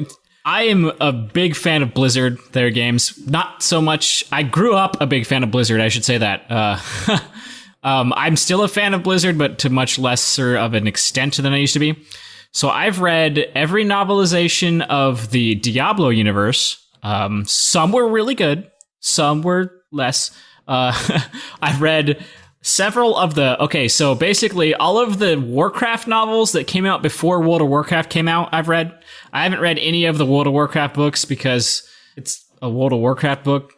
I am a big fan of Blizzard, their games. Not so much. I grew up a big fan of Blizzard, I should say that. I'm still a fan of Blizzard, but to much lesser of an extent than I used to be. So I've read every novelization of the Diablo universe. Some were really good. Some were less. I've read several of so basically all of the Warcraft novels that came out before World of Warcraft came out, I've read. I haven't read any of the World of Warcraft books because it's a World of Warcraft book.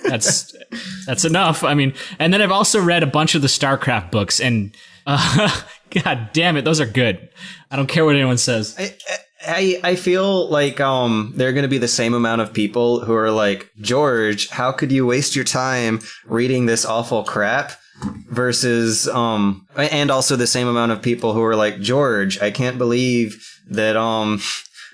That's enough. I mean, and then I've also read a bunch of the StarCraft books, and God damn it, those are good. I don't care what anyone says. I feel like there are going to be the same amount of people who are like, George, how could you waste your time reading this awful crap? Versus and also the same amount of people who are like, George, I can't believe that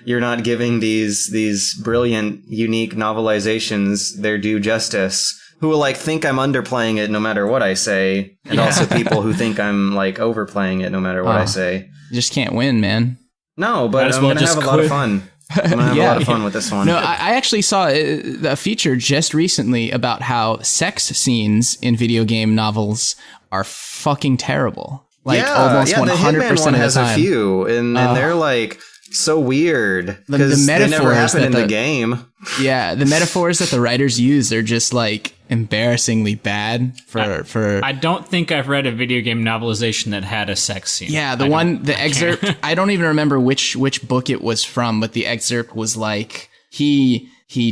you're not giving these brilliant, unique novelizations their due justice. Who will like think I'm underplaying it no matter what I say, and also people who think I'm like overplaying it no matter what I say. You just can't win, man. No, but I'm going to have a lot of fun. I'm going to have a lot of fun with this one. No, I actually saw a feature just recently about how sex scenes in video game novels are fucking terrible. Like almost 100% the Hitman of one the has time. a few, and they're like so weird The because they never metaphors happen in that the game. Yeah, the metaphors that the writers use are just like embarrassingly bad for I don't think I've read a video game novelization that had a sex scene. Yeah, the excerpt, I don't even remember which book it was from, but the excerpt was like he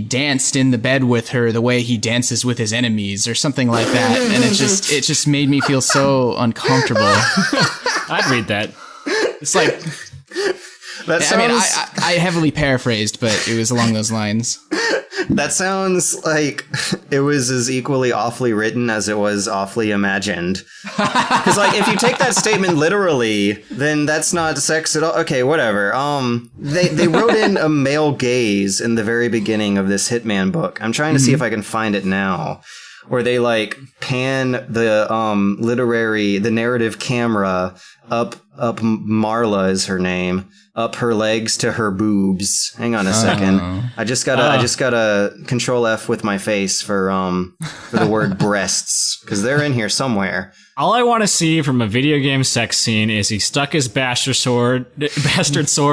danced in the bed with her the way he dances with his enemies or something like that, and it just made me feel so uncomfortable. I'd read that. It's like I heavily paraphrased, but it was along those lines. That sounds like it was as equally awfully written as it was awfully imagined. Because, like, if you take that statement literally, then that's not sex at all. Okay, whatever. They wrote in a male gaze in the very beginning of this Hitman book. I'm trying to see if I can find it now. Where they, like, pan the the narrative camera up Marla is her name, up her legs to her boobs. Hang on a second. I just gotta Control F with my face for the word breasts, because they're in here somewhere. All I want to see from a video game sex scene is he stuck his bastard sword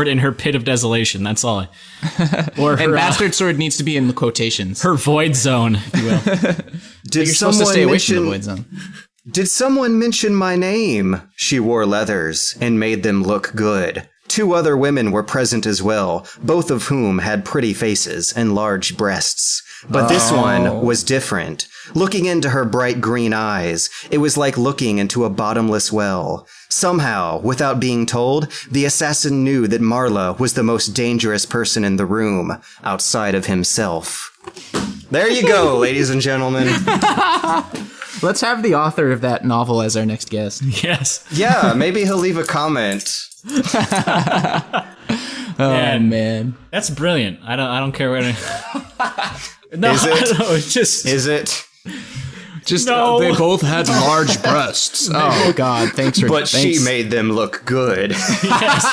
in her pit of desolation. That's all. Or her, and bastard sword needs to be in the quotations. Her void zone, if you will. You're supposed to stay away from the void zone. Did someone mention my name? She wore leathers and made them look good. 2 other women were present as well, both of whom had pretty faces and large breasts. But this one was different. Looking into her bright green eyes, it was like looking into a bottomless well. Somehow, without being told, the assassin knew that Marla was the most dangerous person in the room, outside of himself. There you go, ladies and gentlemen. Let's have the author of that novel as our next guest. Yes. Yeah, maybe he'll leave a comment. Oh man, that's brilliant. I don't care what. No, is it? I don't know, it's just. Is it? Just no. They both had large breasts. Oh God, thanks. She made them look good. Yes.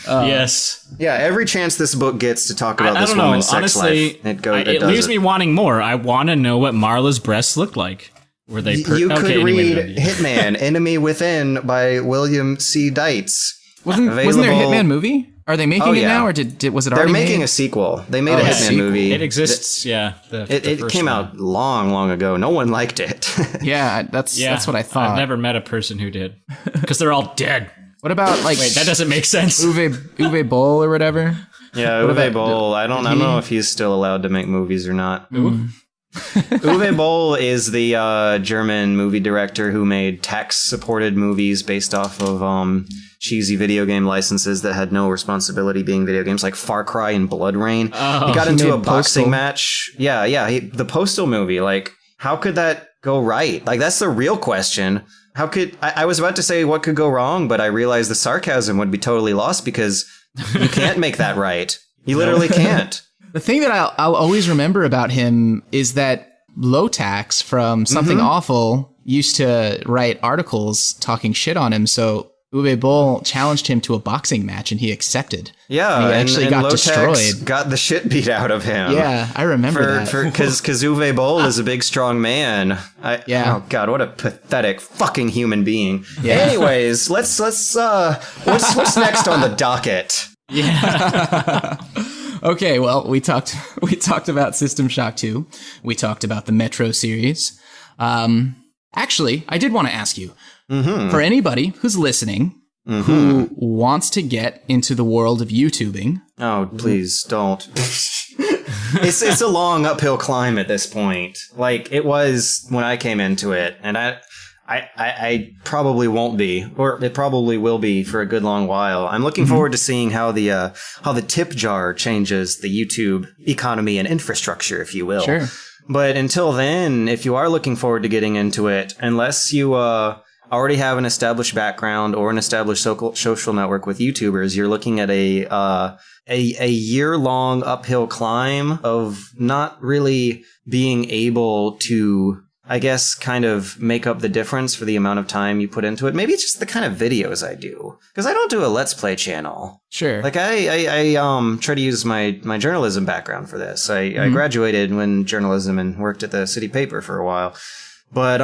Yes. Yeah, every chance this book gets to talk about this woman's sex life, it leaves me wanting more. I want to know what Marla's breasts look like. Were they? You could read Hitman: Enemy Within by William C. Dietz. Wasn't there a Hitman movie? Are they making it now, or was it They're already making made? a sequel. They made a Hitman movie. It exists, yeah. It came out long ago. No one liked it. Yeah, that's what I thought. I've never met a person who did. Because they're all dead. What about, like... Wait, that doesn't make sense. Uwe Boll or whatever? Yeah, Uwe Boll. I don't know if he's still allowed to make movies or not. Uwe Boll is the German movie director who made tax-supported movies based off of cheesy video game licenses that had no responsibility being video games, like Far Cry and Blood Rain. Oh, he got into a Postal. boxing match. Yeah. The Postal movie, like, how could that go right? Like, that's the real question. How could... I was about to say what could go wrong, but I realized the sarcasm would be totally lost because you can't make that right. You literally can't. The thing that I'll always remember about him is that Lotax from Something Awful used to write articles talking shit on him, so Uwe Boll challenged him to a boxing match, and he accepted. Yeah, and he actually got Lotax destroyed. Got the shit beat out of him. Yeah, I remember that. Because Uwe Boll is a big, strong man. Yeah. Oh God, what a pathetic fucking human being. Yeah. Anyways, let's what's next on the docket? Yeah. Okay, well, we talked about System Shock 2. We talked about the Metro series. Actually, I did want to ask you, for anybody who's listening who wants to get into the world of YouTubing. Oh, please don't. It's a long uphill climb at this point. Like it was when I came into it, and I probably won't be, or it probably will be for a good long while. I'm looking forward to seeing how the tip jar changes the YouTube economy and infrastructure, if you will. Sure. But until then, if you are looking forward to getting into it, unless you already have an established background or an established social network with YouTubers, you're looking at a year-long uphill climb of not really being able to, I guess, kind of make up the difference for the amount of time you put into it. Maybe it's just the kind of videos I do, because I don't do a Let's Play channel. Sure. Like I try to use my journalism background for this. I graduated in journalism and worked at the city paper for a while, but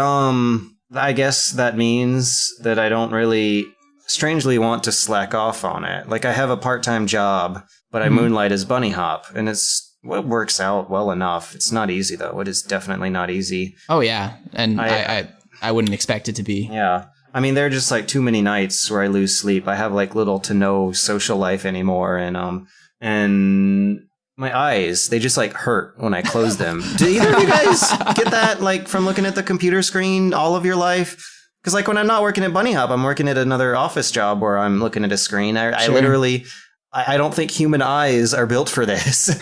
I guess that means that I don't really strangely want to slack off on it. Like I have a part-time job, but I moonlight as Bunnyhop, and it works out well enough. It's not easy though. It is definitely not easy. Oh yeah, and I wouldn't expect it to be. Yeah. I mean, there are just like too many nights where I lose sleep. I have like little to no social life anymore, and my eyes, they just like hurt when I close them. Do either of you guys get that like from looking at the computer screen all of your life? Because like when I'm not working at Bunnyhop, I'm working at another office job where I'm looking at a screen. I literally... I don't think human eyes are built for this.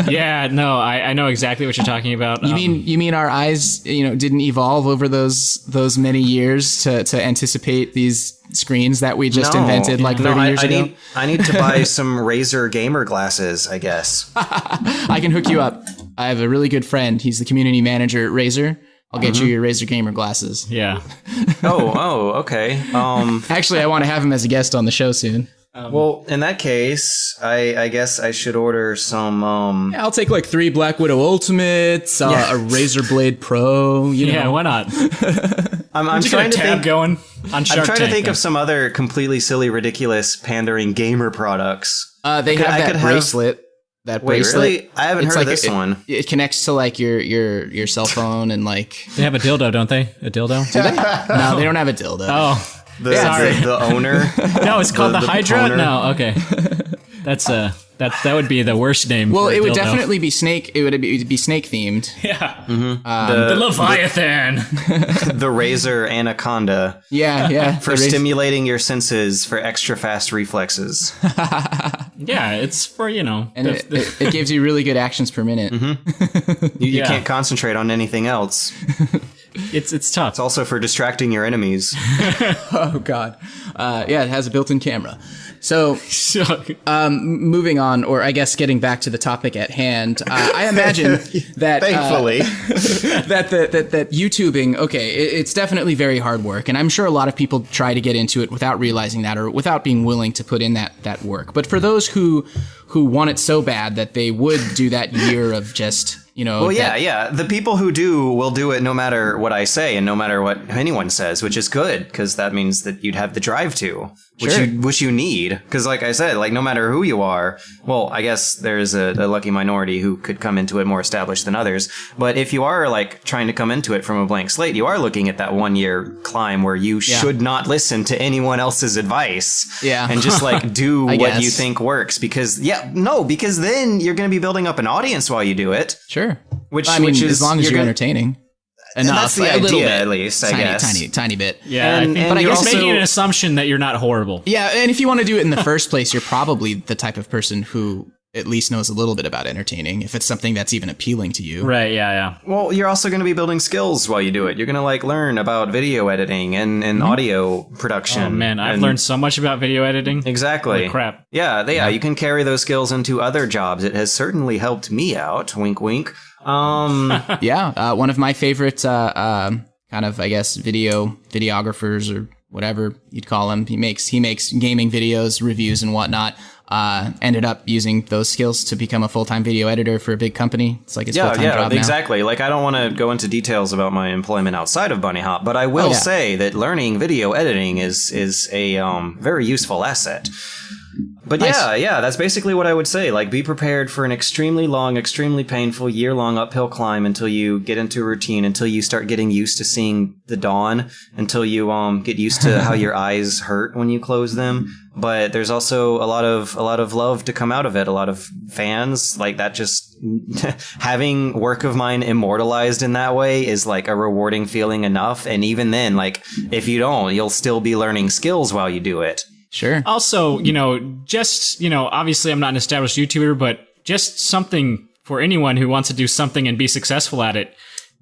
Yeah, no, I know exactly what you're talking about. You mean our eyes, didn't evolve over those many years to anticipate these screens that we just invented like 30 years ago? I need to buy some Razer gamer glasses, I guess. I can hook you up. I have a really good friend. He's the community manager at Razer. I'll get you your Razer gamer glasses. Yeah. Oh, okay. Actually, I want to have him as a guest on the show soon. Well, in that case, I guess I should order some... I'll take like 3 Black Widow Ultimates, a Razer Blade Pro, Yeah, why not? I'm trying to think... going on SharcTank. I'm trying to think of some other completely silly, ridiculous, pandering gamer products. They have that bracelet. That bracelet. Really? I haven't heard of this one. It connects to like your cell phone and like... They have a dildo, don't they? A dildo? Do they? No, they don't have a dildo. Oh. The owner. No, it's called the Hydra. Poner. No, okay. That's that would be the worst name. Well, for a it would dildo. definitely be snake. It would be snake themed. Yeah. The Leviathan. The Razer Anaconda. Yeah. For stimulating your senses for extra fast reflexes. Yeah, it's for and it gives you really good actions per minute. You can't concentrate on anything else. It's tough. It's also for distracting your enemies. Oh God. It has a built-in camera. So, moving on, or I guess getting back to the topic at hand, I imagine that thankfully that YouTubing, it's definitely very hard work, and I'm sure a lot of people try to get into it without realizing that or without being willing to put in that work. But for those who want it so bad that they would do that year of just Well, yeah. The people who do will do it no matter what I say and no matter what anyone says, which is good because that means that you'd have the drive to, which you need. Because like I said, like no matter who you are, well, I guess there's a lucky minority who could come into it more established than others. But if you are like trying to come into it from a blank slate, you are looking at that 1 year climb where you should not listen to anyone else's advice. Yeah. And just like do what you think works because then you're going to be building up an audience while you do it. Sure. Which is as long as you're entertaining. Enough. That's the idea, at least, I guess. Tiny bit. Yeah, but I guess making an assumption that you're not horrible. Yeah, and if you want to do it in the first place, you're probably the type of person who at least knows a little bit about entertaining, if it's something that's even appealing to you. Right, yeah. Well, you're also going to be building skills while you do it. You're going to like learn about video editing and audio production. Oh man, I've learned so much about video editing. Exactly. Holy crap. Yeah, you can carry those skills into other jobs. It has certainly helped me out. Wink, wink. One of my favorite kind of, I guess, videographers or whatever you'd call him. He makes gaming videos, reviews, and whatnot. Ended up using those skills to become a full-time video editor for a big company. It's like his full-time job now. Exactly. Like, I don't want to go into details about my employment outside of Bunnyhop, but I will say that learning video editing is a very useful asset. But nice. That's basically what I would say. Like, be prepared for an extremely long, extremely painful, year-long uphill climb until you get into a routine, until you start getting used to seeing the dawn, until you get used to how your eyes hurt when you close them. But there's also a lot of love to come out of it. A lot of fans like that. Just having work of mine immortalized in that way is like a rewarding feeling enough. And even then, like if you don't, you'll still be learning skills while you do it. Sure. Also, obviously I'm not an established YouTuber, but just something for anyone who wants to do something and be successful at it.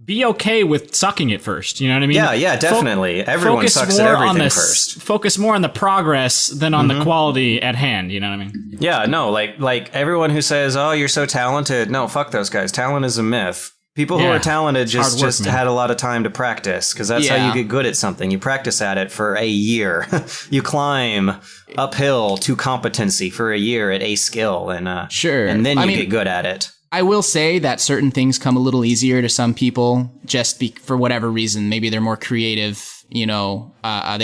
Be okay with sucking at first. You know what I mean? Yeah, definitely. Everyone sucks at everything first. Focus more on the progress than on the quality at hand. You know what I mean? Yeah, no, like everyone who says, "Oh, you're so talented." No, fuck those guys. Talent is a myth. People who are talented just had a lot of time to practice because that's how you get good at something. You practice at it for a year. You climb uphill to competency for a year at a skill, and sure, and then you get good at it. I will say that certain things come a little easier to some people just for whatever reason. Maybe they're more creative, they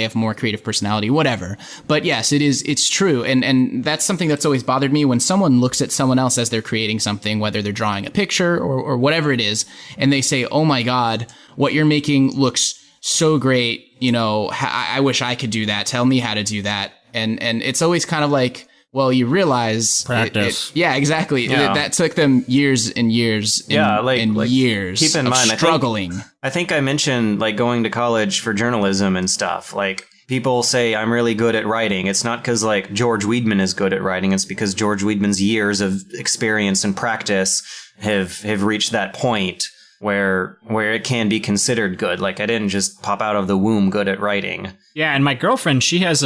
have more creative personality, whatever. But yes, it's true. And that's something that's always bothered me when someone looks at someone else as they're creating something, whether they're drawing a picture or whatever it is, and they say, "Oh my God, what you're making looks so great. I wish I could do that. Tell me how to do that." And it's always kind of like, well, you realize practice. Yeah, exactly. Yeah. That took them years and years. Years. Keep in mind, struggling. I think I mentioned like going to college for journalism and stuff. Like people say I'm really good at writing. It's not because like George Weidman is good at writing. It's because George Weidman's years of experience and practice have reached that point where it can be considered good. Like I didn't just pop out of the womb good at writing. Yeah, and my girlfriend, she went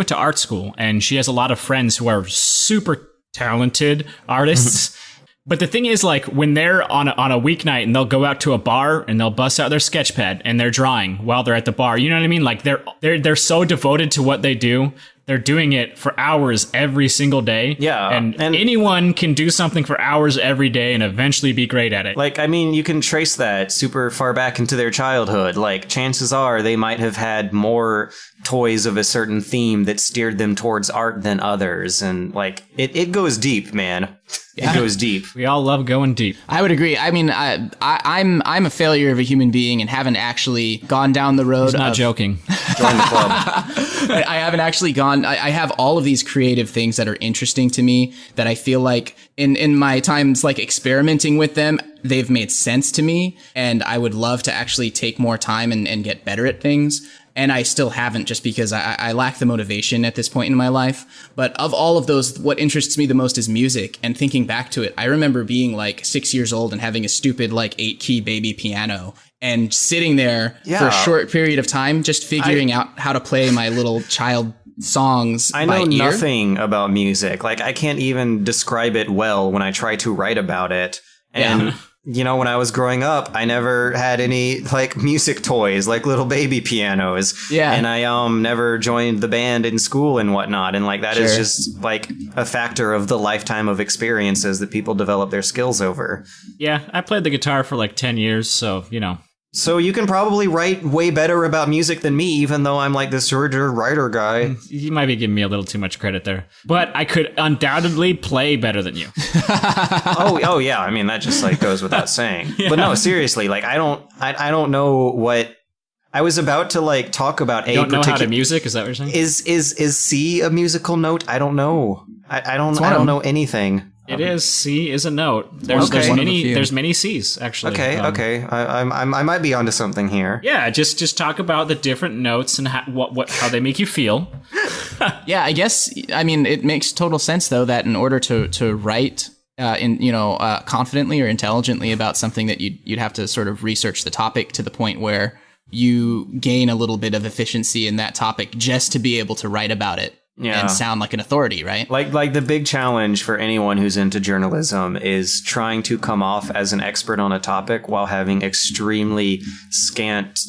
to art school, and she has a lot of friends who are super talented artists. But the thing is, like, when they're on a weeknight and they'll go out to a bar and they'll bust out their sketch pad and they're drawing while they're at the bar, you know what I mean? Like they're so devoted to what they do. They're doing it for hours every single day. Yeah. And anyone can do something for hours every day and eventually be great at it. Like, I mean, you can trace that super far back into their childhood. Like, chances are they might have had more toys of a certain theme that steered them towards art than others. And, like, it goes deep, man. Yeah. It goes deep. We all love going deep. I would agree. I mean, I'm a failure of a human being and haven't actually gone down the road. He's not joking. Join the club. I haven't actually gone. I have all of these creative things that are interesting to me that I feel like in my times like experimenting with them, they've made sense to me. And I would love to actually take more time and get better at things. And I still haven't just because I lack the motivation at this point in my life. But of all of those, what interests me the most is music. And thinking back to it, I remember being like 6 years old and having a stupid like 8-key baby piano and sitting there for a short period of time, just figuring out how to play my little child songs. I know nothing about music. Like I can't even describe it well when I try to write about it. And when I was growing up, I never had any like music toys, like little baby pianos. Yeah. And I never joined the band in school and whatnot. And like that is just like a factor of the lifetime of experiences that people develop their skills over. Yeah, I played the guitar for like 10 years, so, So you can probably write way better about music than me, even though I'm like this writer guy. You might be giving me a little too much credit there. But I could undoubtedly play better than you. Oh yeah. I mean, that just like goes without saying. Yeah. But no, seriously, like I don't know what I was about to like talk about. You don't know how to music? Is that what you're saying? Is C a musical note? I don't know. I don't know anything. It is. C is a note. There's many C's actually. Okay. I might be onto something here. Yeah, just talk about the different notes and how they make you feel. Yeah, I guess. I mean, it makes total sense though that in order to write confidently or intelligently about something, that you'd have to sort of research the topic to the point where you gain a little bit of efficiency in that topic just to be able to write about it. Yeah. And sound like an authority, right? Like the big challenge for anyone who's into journalism is trying to come off as an expert on a topic while having an extremely scant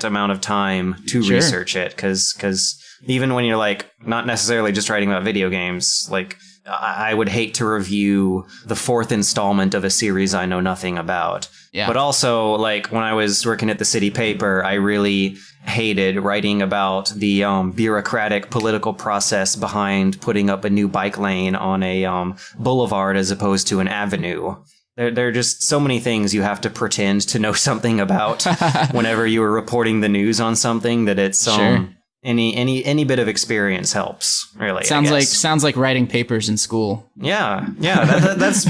amount of time to research it. Because even when you're like not necessarily just writing about video games, like I would hate to review the 4th installment of a series I know nothing about. Yeah. But also, like, when I was working at the city paper, I really hated writing about the bureaucratic political process behind putting up a new bike lane on a boulevard as opposed to an avenue. There are just so many things you have to pretend to know something about whenever you are reporting the news on something that it's any bit of experience helps, really. Sounds like writing papers in school. Yeah. That's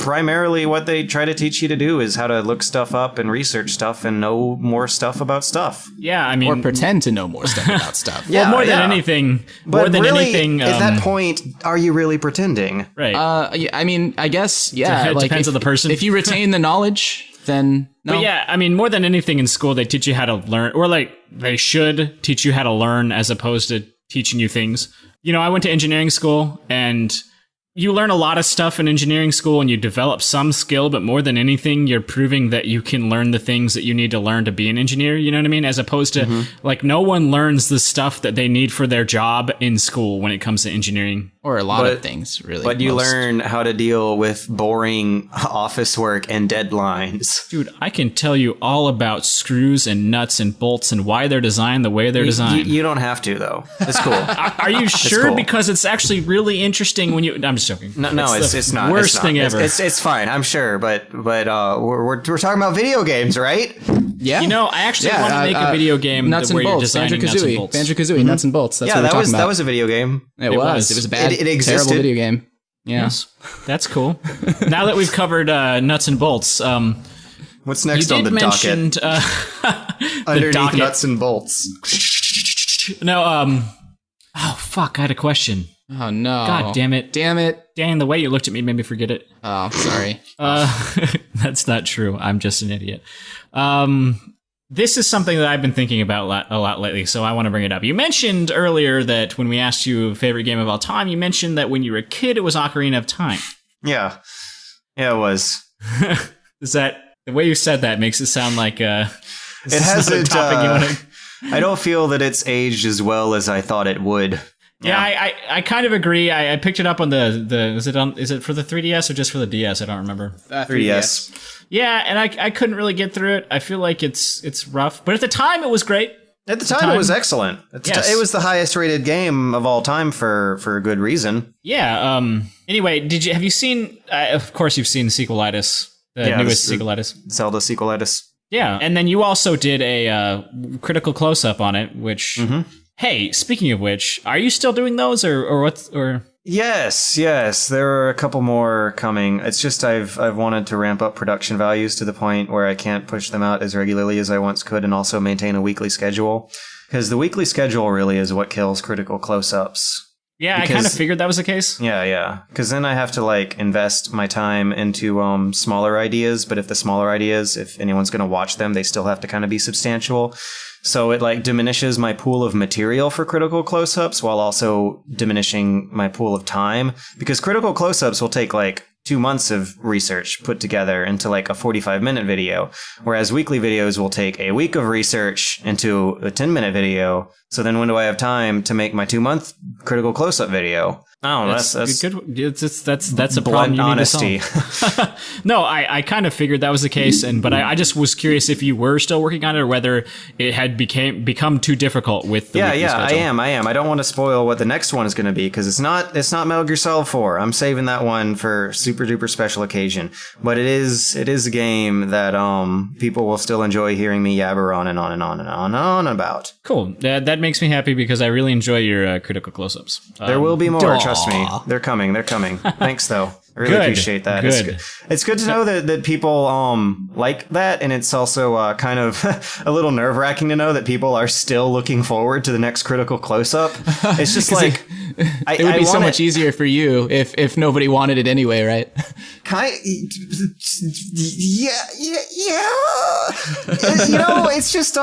primarily what they try to teach you to do, is how to look stuff up and research stuff and know more stuff about stuff. Yeah, I mean, or pretend to know more stuff about stuff. Yeah, more than anything. At that point, are you really pretending? Right. I mean, I guess. Yeah. It depends on the person. If you retain the knowledge, then no. But yeah, I mean, more than anything in school, they teach you how to learn, or like they should teach you how to learn as opposed to teaching you things. I went to engineering school, and you learn a lot of stuff in engineering school and you develop some skill, but more than anything, you're proving that you can learn the things that you need to learn to be an engineer. You know what I mean? As opposed to like no one learns the stuff that they need for their job in school when it comes to engineering. Or a lot of things, really. But you learn how to deal with boring office work and deadlines. Dude, I can tell you all about screws and nuts and bolts and why they're designed the way they're designed. You don't have to, though. It's cool. Are you sure? Cool. Because it's actually really interesting when you... I'm just joking. No, it's not. Worst thing ever. It's fine, I'm sure. But we're talking about video games, right? Yeah. I actually want to make a video game nuts and where bolts. you're designing nuts and bolts. Banjo-Kazooie, nuts and bolts. That's what we're talking about. That was a video game. It was. It was a bad, terrible video game. Yeah. Yes. That's cool. Now that we've covered nuts and bolts, what's next on the docket? Underneath nuts and bolts. No, oh, fuck, I had a question. Oh, no. God damn it. Dan, the way you looked at me made me forget it. Oh, sorry. That's not true. I'm just an idiot. This is something that I've been thinking about a lot lately, so I want to bring it up. You mentioned earlier that when we asked you favorite game of all time, you mentioned that when you were a kid, it was Ocarina of Time. Yeah. Yeah, it was. Is that... The way you said that makes it sound like... it hasn't... I don't feel that it's aged as well as I thought it would. Yeah, I kind of agree. I picked it up on is it for the 3DS or just for the DS? I don't remember. 3DS. Yeah, and I couldn't really get through it. I feel like it's rough, but at the time it was great. At the time it was excellent. It was the highest rated game of all time for a good reason. Yeah. Anyway, have you seen? Of course, you've seen Sequelitis, the newest Sequelitis, Zelda Sequelitis. Yeah, and then you also did a critical close up on it, which. Mm-hmm. Hey, speaking of which, are you still doing those or what's or? Yes. There are a couple more coming. It's just I've wanted to ramp up production values to the point where I can't push them out as regularly as I once could, and also maintain a weekly schedule. Because the weekly schedule really is what kills critical close-ups. Yeah, I kind of figured that was the case. Yeah. Because then I have to invest my time into smaller ideas. But if the smaller ideas, if anyone's going to watch them, they still have to kind of be substantial. So it diminishes my pool of material for critical close-ups while also diminishing my pool of time, because critical close-ups will take 2 months of research put together into like a 45-minute video, whereas weekly videos will take a week of research into a 10-minute video. So then when do I have time to make my 2-month critical close-up video? I don't know. That's good. That's a blunt problem you honesty. need to solve. No, I kind of figured that was the case, but I just was curious if you were still working on it or whether it had become too difficult with the weekly schedule. I am. I don't want to spoil what the next one is going to be because it's not Metal Gear Solid 4. I'm saving that one for super duper special occasion. But it is a game that people will still enjoy hearing me yabber on and on and on and on and on about. Cool. That makes me happy because I really enjoy your critical close-ups. There will be more. Trust me. They're coming. Thanks, though. I really appreciate that. Good. It's good to know that people like that, and it's also kind of a little nerve-wracking to know that people are still looking forward to the next critical close-up. It's just like... it would be so much easier for you if nobody wanted it anyway, right? Yeah. It's just...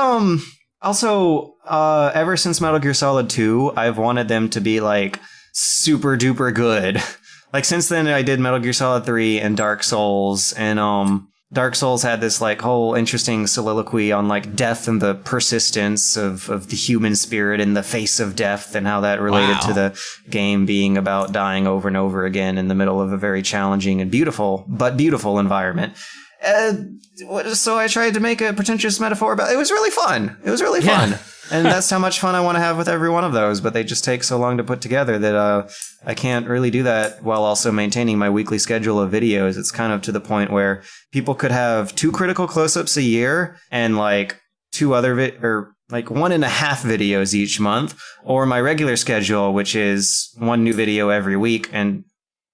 Also, ever since Metal Gear Solid 2, I've wanted them to be, like, super duper good. Like, since then, I did Metal Gear Solid 3 and Dark Souls, and Dark Souls had this, like, whole interesting soliloquy on, like, death and the persistence of the human spirit in the face of death, and how that related to the game being about dying over and over again in the middle of a very challenging and beautiful environment. So I tried to make a pretentious metaphor about it. It was really fun. Fun. And that's how much fun I want to have with every one of those, but they just take so long to put together that I can't really do that while also maintaining my weekly schedule of videos. It's kind of to the point where people could have 2 critical close-ups a year and like 2 other or like 1.5 videos each month, or my regular schedule, which is 1 new video every week. And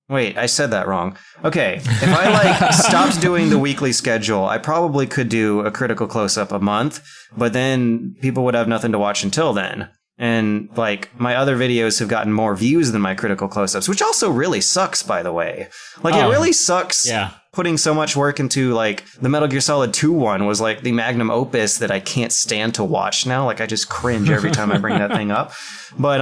wait, I said that wrong. Okay, if I like stopped doing the weekly schedule, I probably could do a critical close-up a month, but then people would have nothing to watch until then. And like my other videos have gotten more views than my critical close-ups, which also really sucks, by the way. Like it really sucks. Yeah. Putting so much work into like the Metal Gear Solid 2 one was like the magnum opus that I can't stand to watch now. Like I just cringe every time I bring that thing up. But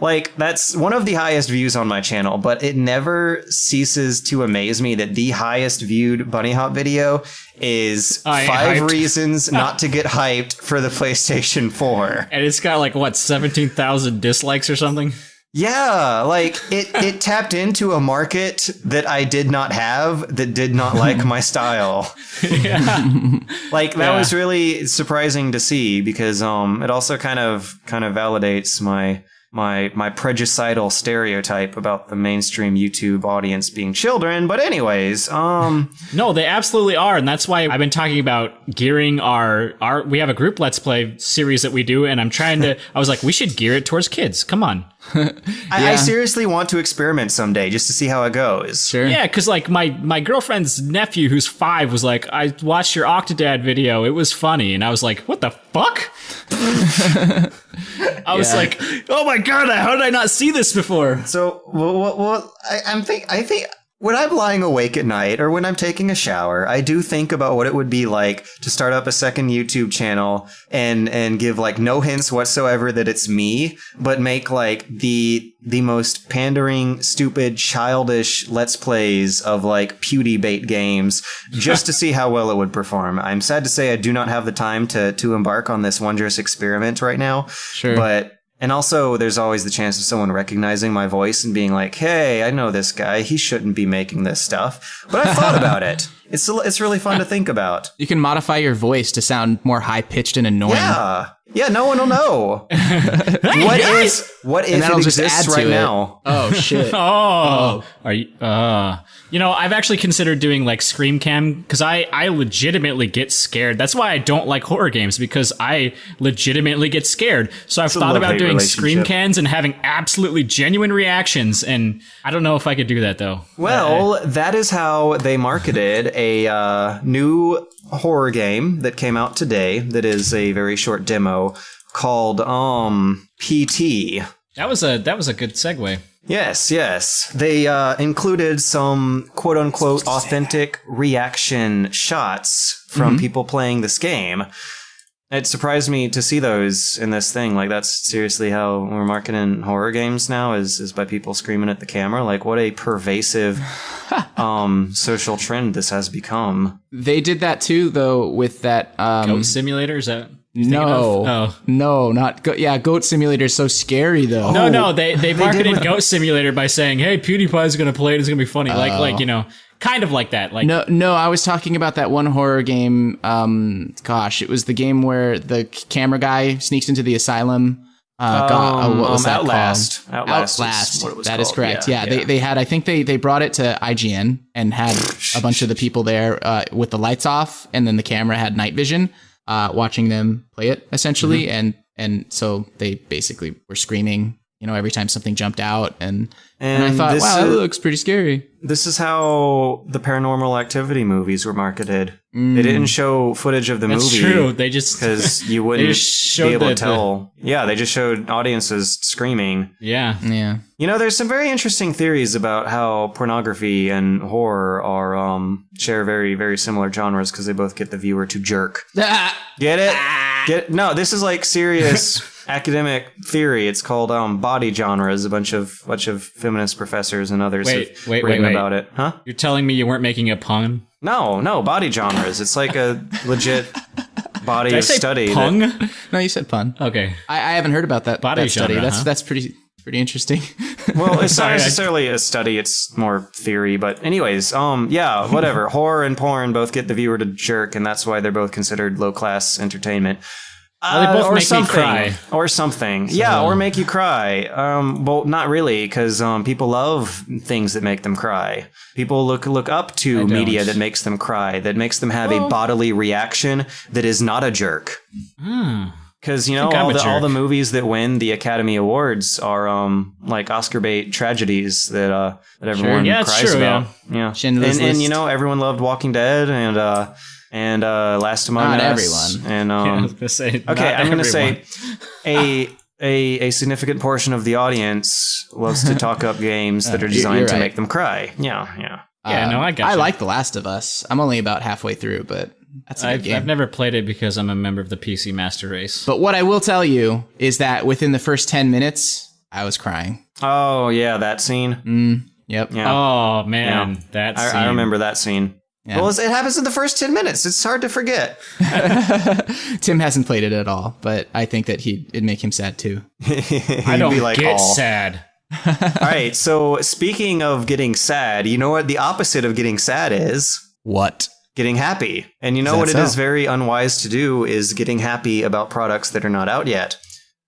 like, that's one of the highest views on my channel, but it never ceases to amaze me that the highest viewed Bunny Hop video is 5 reasons not to get hyped for the PlayStation 4. And it's got, like, what, 17,000 dislikes or something? Yeah, like, it tapped into a market that I did not have, that did not like my style. Yeah. Like, that was really surprising to see, because it also kind of validates my prejudicidal stereotype about the mainstream YouTube audience being children. But anyways, no, they absolutely are. And that's why I've been talking about gearing our we have a group Let's Play series that we do. And I was like, we should gear it towards kids. Come on. I seriously want to experiment someday just to see how it goes. Sure. Yeah, because like my girlfriend's nephew, who's 5, was like, I watched your Octodad video. It was funny. And I was like, what the fuck? I was like, oh my God, how did I not see this before? So, I think when I'm lying awake at night or when I'm taking a shower, I do think about what it would be like to start up a second YouTube channel and give like no hints whatsoever that it's me, but make like the most pandering, stupid, childish Let's Plays of like PewDieBait games just to see how well it would perform. I'm sad to say I do not have the time to embark on this wondrous experiment right now. Sure. And also, there's always the chance of someone recognizing my voice and being like, hey, I know this guy. He shouldn't be making this stuff. But I thought about it. It's really fun to think about. You can modify your voice to sound more high-pitched and annoying. Yeah, no one will know. What if it exists right now? Oh, shit. Are you... You know, I've actually considered doing like Scream Cam because I legitimately get scared. That's why I don't like horror games, because I legitimately get scared. So I've thought about doing Scream Cams and having absolutely genuine reactions. And I don't know if I could do that, though. Well, that is how they marketed a new horror game that came out today that is a very short demo called PT. That was a good segue. Yes. They included some quote-unquote authentic reaction shots from people playing this game. It surprised me to see those in this thing. Like, that's seriously how we're marketing horror games now, is by people screaming at the camera. Like, what a pervasive social trend this has become. They did that too, though, with that Goat Simulator, is that? No, not Goat Simulator is so scary though. No, they marketed Goat Simulator by saying, "Hey, PewDiePie's going to play it. It's going to be funny." Like kind of like that. Like no, I was talking about that one horror game. It was the game where the camera guy sneaks into the asylum. What was that Outlast. called? Outlast. What it was that called. Is correct. Yeah. They had. I think they brought it to IGN and had a bunch of the people there with the lights off, and then the camera had night vision. Watching them play it essentially, and so they basically were screaming, every time something jumped out, and I thought, wow, that looks pretty scary. This is how the Paranormal Activity movies were marketed. They didn't show footage of the movie. That's true. They just because you wouldn't be able to tell. Yeah, they just showed audiences screaming. Yeah. There's some very interesting theories about how pornography and horror are share very, very similar genres because they both get the viewer to jerk. Get it? No, this is like serious academic theory. It's called body genres. A bunch of feminist professors and others have written about it. Huh? You're telling me you weren't making a pun? No, body genres. It's like a legit body Did I of say study. Pung? No, you said pun. Okay. I haven't heard about that body study. genre, That's pretty interesting. Well, it's not necessarily a study, it's more theory, but anyways, whatever. Horror and porn both get the viewer to jerk, and that's why they're both considered low-class entertainment. They both make me cry. Or something. Yeah, or make you cry. Well, not really, because people love things that make them cry. People look up to media that makes them cry, that makes them have a bodily reaction that is not a jerk. Because, all the movies that win the Academy Awards are like Oscar bait tragedies that everyone cries about. Yeah. Schindler's List. And everyone loved Walking Dead and Last Among Us. Not everyone. And I was gonna say, I'm going to say a significant portion of the audience loves to talk up games that are designed to make them cry. Yeah. I got you. I like The Last of Us. I'm only about halfway through, but that's a good game. I've never played it because I'm a member of the PC Master Race. But what I will tell you is that within the first 10 minutes, I was crying. Oh, yeah, that scene. Yep. Yeah. Oh, man, that scene. I remember that scene. Yeah. Well, it happens in the first 10 minutes. It's hard to forget. Tim hasn't played it at all, but I think that it'd make him sad too. I don't get sad. All right, so speaking of getting sad, you know what the opposite of getting sad is? What? Getting happy. And you know what it is very unwise to do is getting happy about products that are not out yet.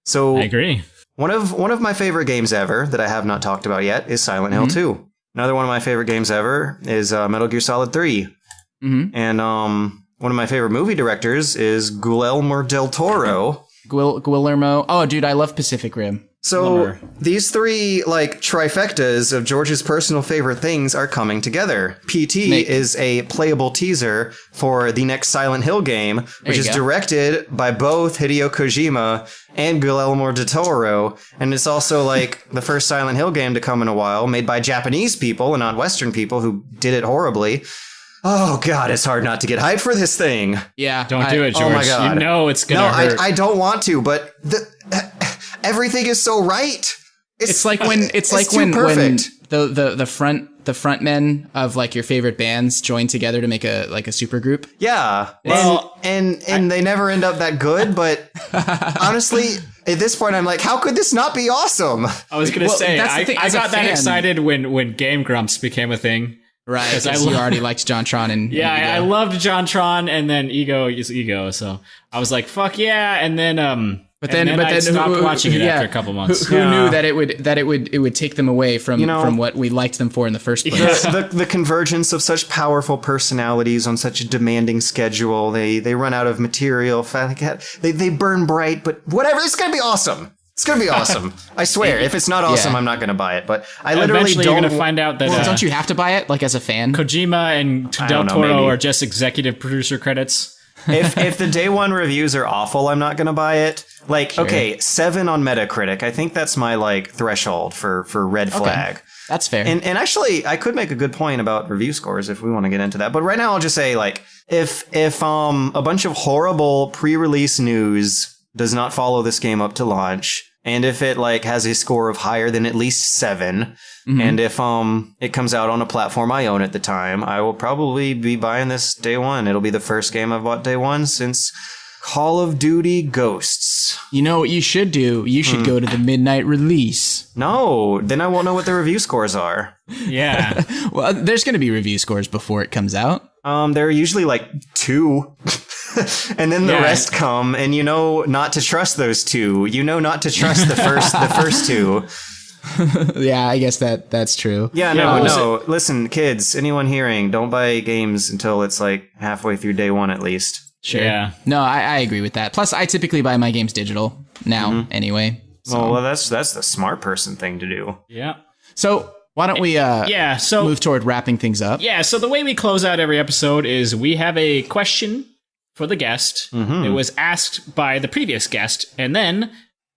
So I agree. One of my favorite games ever that I have not talked about yet is Silent Hill 2. Another one of my favorite games ever is Metal Gear Solid 3. And one of my favorite movie directors is Guillermo del Toro. Guillermo. Oh, dude, I love Pacific Rim. So these three trifectas of George's personal favorite things are coming together. PT is a playable teaser for the next Silent Hill game, which is directed by both Hideo Kojima and Guillermo del Toro. And it's also the first Silent Hill game to come in a while, made by Japanese people and not Western people who did it horribly. Oh, God, it's hard not to get hyped for this thing. Yeah. Don't do it, George. Oh, my God. You know it's going to hurt. I don't want to, but everything is so right. It's like when the front men of your favorite bands join together to make a super group. Yeah. Well, and they never end up that good, but honestly, at this point I'm like, how could this not be awesome? I was going to say, I got that excited when Game Grumps became a thing. Right, because you already liked JonTron and Ego. I loved JonTron, and then Ego is Ego, so I was like, "Fuck yeah!" And then, but then I stopped watching it after a couple months. Who knew that it would take them away from what we liked them for in the first place? The convergence of such powerful personalities on such a demanding schedule, they run out of material. They burn bright, but whatever, it's gonna be awesome. It's going to be awesome. I swear. If it's not awesome, I'm not going to buy it. But I literally Eventually don't... you're going to find out that... don't you have to buy it, as a fan? Kojima and Del Toro are just executive producer credits. If the day one reviews are awful, I'm not going to buy it. Okay, 7 on Metacritic. I think that's my, threshold for red flag. That's fair. And actually, I could make a good point about review scores if we want to get into that. But right now, I'll just say, like, if a bunch of horrible pre-release news does not follow this game up to launch, and if it like has a score of higher than at least 7, and if it comes out on a platform I own at the time, I will probably be buying this day one. It'll be the first game I've bought day one since Call of Duty Ghosts. You know what you should do? You should go to the midnight release. No, then I won't know what the review scores are. Yeah. Well, there's going to be review scores before it comes out. They're usually like 2. And then the rest come, and you know not to trust those 2. You know not to trust the first 2. Yeah, I guess that's true. Yeah, no. Listen, kids, anyone hearing, don't buy games until it's like halfway through day one at least. Sure. Yeah. No, I agree with that. Plus, I typically buy my games digital now anyway. So. Well, that's the smart person thing to do. Yeah. So why don't we move toward wrapping things up? Yeah, so the way we close out every episode is we have a question for the guest. It was asked by the previous guest, and then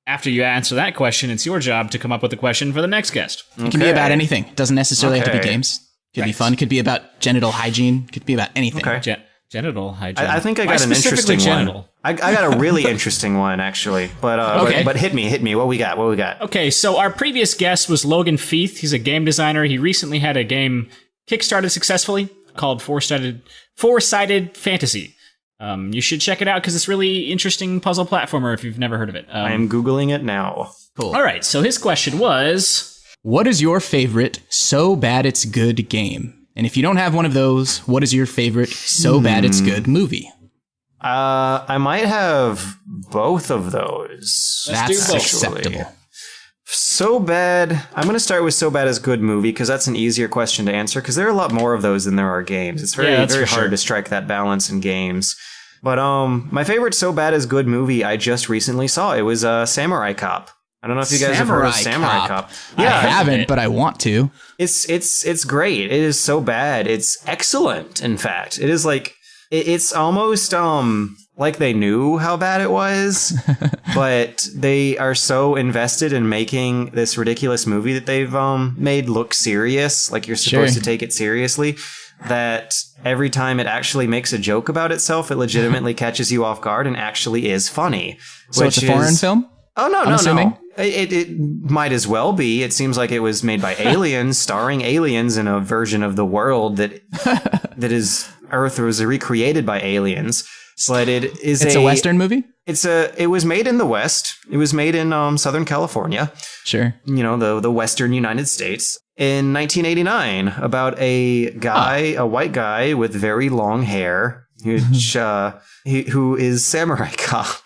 after you answer that question, it's your job to come up with a question for the next guest. It can be about anything. It doesn't necessarily have to be games. It could be fun. It could be about genital hygiene. It could be about anything. Okay. Genital hygiene. I think I got an interesting one. I got a really interesting one, actually. But hit me. What we got? Okay, so our previous guest was Logan Feith. He's a game designer. He recently had a game kickstarted successfully called Four-Sided Fantasy. You should check it out because it's really interesting puzzle platformer if you've never heard of it. I am Googling it now. Cool. All right, so his question was... What is your favorite so bad it's good game? And if you don't have one of those, what is your favorite so bad it's good movie? I might have both of those. That's acceptable. So bad. I'm going to start with so bad it's good movie because that's an easier question to answer because there are a lot more of those than there are games. It's very hard to strike that balance in games. But my favorite so bad it's good movie I just recently saw. It was Samurai Cop. I don't know if you guys have heard of Samurai Cop. Yeah, I haven't, but I want to. It's great. It is so bad. It's excellent. In fact, it is like it's almost like they knew how bad it was, but they are so invested in making this ridiculous movie that they've made look serious, like you're supposed to take it seriously. That every time it actually makes a joke about itself, it legitimately catches you off guard and actually is funny. So it's a foreign film? Oh, no. It might as well be. It seems like it was made by aliens, starring aliens in a version of the world that is Earth was recreated by aliens. But it's a Western movie? It was made in the West. It was made in Southern California. Sure. You know, the Western United States. In 1989, about a guy, a white guy with very long hair, who is Samurai Cop.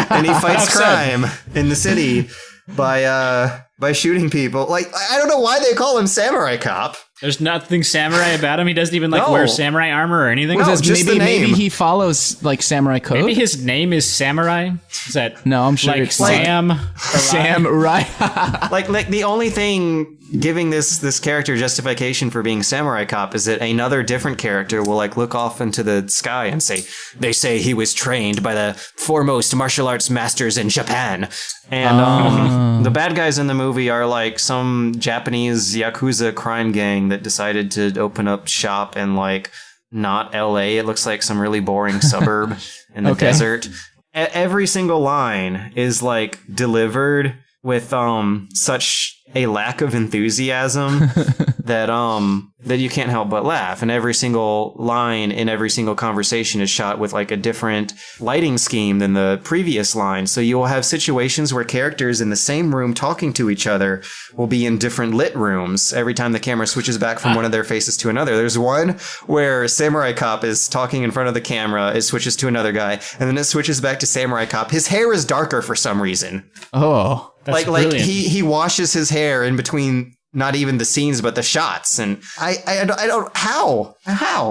And he fights crime in the city by shooting people. Like, I don't know why they call him Samurai Cop. There's nothing samurai about him. He doesn't even wear samurai armor or anything. No, just the name. Maybe he follows like samurai code. Maybe his name is Samurai. Is that no? I'm sure like it's Sam. Samurai. like the only thing giving this character justification for being Samurai Cop is that another different character will like look off into the sky and say, "They say he was trained by the foremost martial arts masters in Japan." And the bad guys in the movie are like some Japanese Yakuza crime gang that decided to open up shop in like not LA. It looks like some really boring suburb in the desert. Every single line is like delivered with such a lack of enthusiasm that you can't help but laugh. And every single line in every single conversation is shot with like a different lighting scheme than the previous line. So you will have situations where characters in the same room talking to each other will be in different lit rooms every time the camera switches back from one of their faces to another. There's one where Samurai Cop is talking in front of the camera, it switches to another guy, and then it switches back to Samurai Cop. His hair is darker for some reason. Oh. That's like brilliant. he washes his hair in between not even the scenes but the shots, and I don't how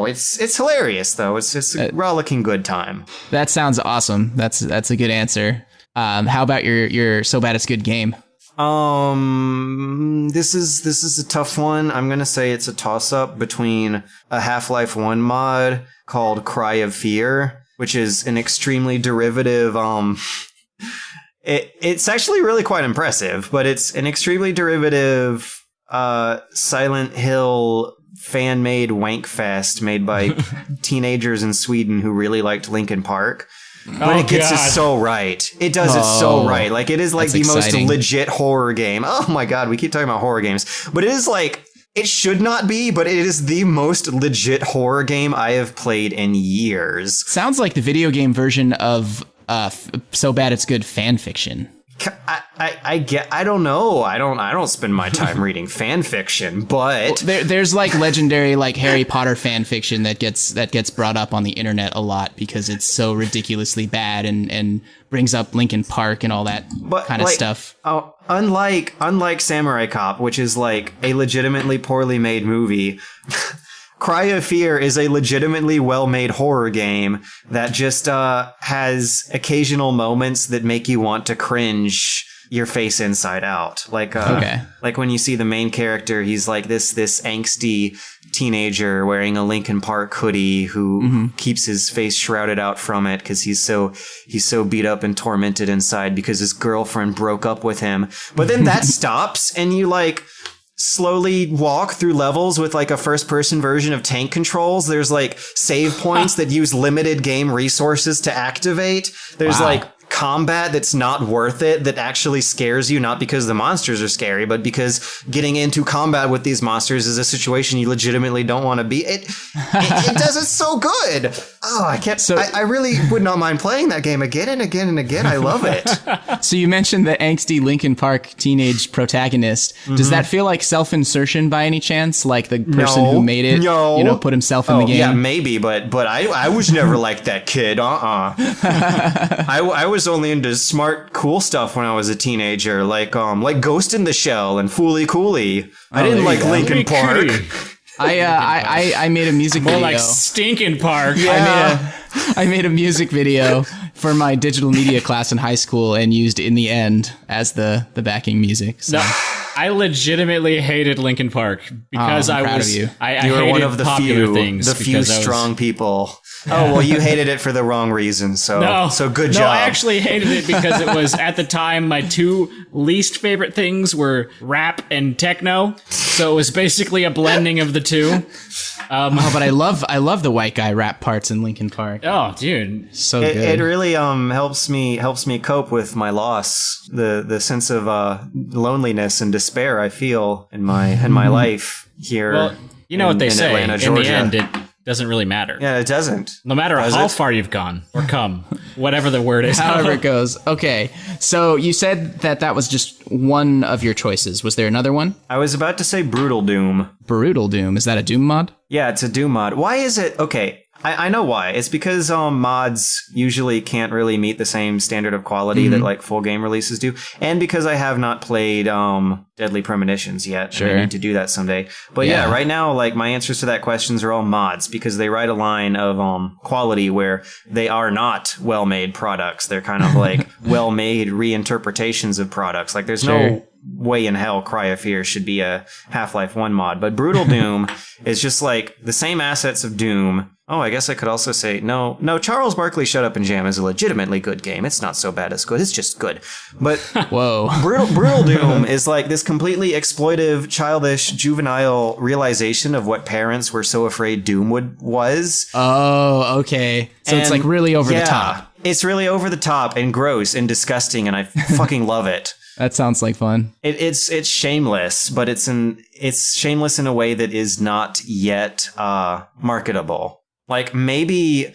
it's hilarious though. It's a rollicking good time. That sounds awesome. That's a good answer. How about your so bad it's good game? This is a tough one. I'm gonna say it's a toss up between a Half-Life 1 mod called Cry of Fear, which is an extremely derivative It's actually really quite impressive, but it's an extremely derivative Silent Hill fan-made wank fest made by teenagers in Sweden who really liked Linkin Park. But it gets it so right. It does it so right. Like, it is like the exciting, most legit horror game. Oh my god, we keep talking about horror games. But it is like, it should not be, but it is the most legit horror game I have played in years. Sounds like the video game version of So Bad It's Good fan fiction. I don't know. I don't spend my time reading fan fiction, but there's like legendary like Harry Potter fan fiction that gets brought up on the internet a lot because it's so ridiculously bad and brings up Linkin Park and all that kind of stuff. Oh, unlike Samurai Cop, which is like a legitimately poorly made movie. Cry of Fear is a legitimately well-made horror game that just has occasional moments that make you want to cringe your face inside out. Like when you see the main character, he's like this angsty teenager wearing a Linkin Park hoodie who keeps his face shrouded out from it because he's so beat up and tormented inside because his girlfriend broke up with him. But then that stops and you like slowly walk through levels with like a first person version of tank controls. There's like save points that use limited game resources to activate. There's like combat that's not worth it, that actually scares you, not because the monsters are scary, but because getting into combat with these monsters is a situation you legitimately don't want to be. It does it so good. Oh, I can't. So, I really would not mind playing that game again and again and again. I love it. So you mentioned the angsty Linkin Park teenage protagonist. Does that feel like self-insertion by any chance? Like the person who made it, put himself in the game? Yeah, maybe, but I was never like that kid. I was only into smart, cool stuff when I was a teenager, like Ghost in the Shell and Fooly Cooly. I didn't like Linkin Park. I made a music video. More like Stinkin' Park. Yeah. I made a music video for my digital media class in high school and used In the End as the backing music. So. No, I legitimately hated Linkin Park because I'm I proud was. Of you. I you were hated one of the few strong people. Oh, well, you hated it for the wrong reason, so good job. No, I actually hated it because it was, at the time, my two least favorite things were rap and techno, so it was basically a blending of the two. But I love the white guy rap parts in Linkin Park. Oh, dude. So good. It really helps me cope with my loss, the sense of loneliness and despair I feel in my life here. Well, you know what they say, Atlanta, Georgia. In the end, it doesn't really matter. Yeah, it doesn't. No matter how far you've gone or come, whatever the word is. However it goes. Okay, so you said that was just one of your choices. Was there another one? I was about to say Brutal Doom. Brutal Doom. Is that a Doom mod? Yeah, it's a Doom mod. Why is it? Okay, I know why. It's because mods usually can't really meet the same standard of quality that like full game releases do, and because I have not played Deadly Premonitions yet. Sure. And I need to do that someday. But yeah, right now, like my answers to that questions are all mods because they write a line of quality where they are not well-made products. They're kind of like well-made reinterpretations of products. Like there's no way in hell Cry of Fear should be a Half-Life 1 mod, but Brutal Doom is just like the same assets of Doom. Oh, I guess I could also say, no, Charles Barkley Shut Up and Jam is a legitimately good game. It's not so bad it's good. It's just good. But whoa, Brutal Doom is like this completely exploitive, childish, juvenile realization of what parents were so afraid Doom was. Oh, okay. So it's like really over the top. It's really over the top and gross and disgusting, and I fucking love it. That sounds like fun. It's shameless, but it's shameless in a way that is not yet marketable. Like maybe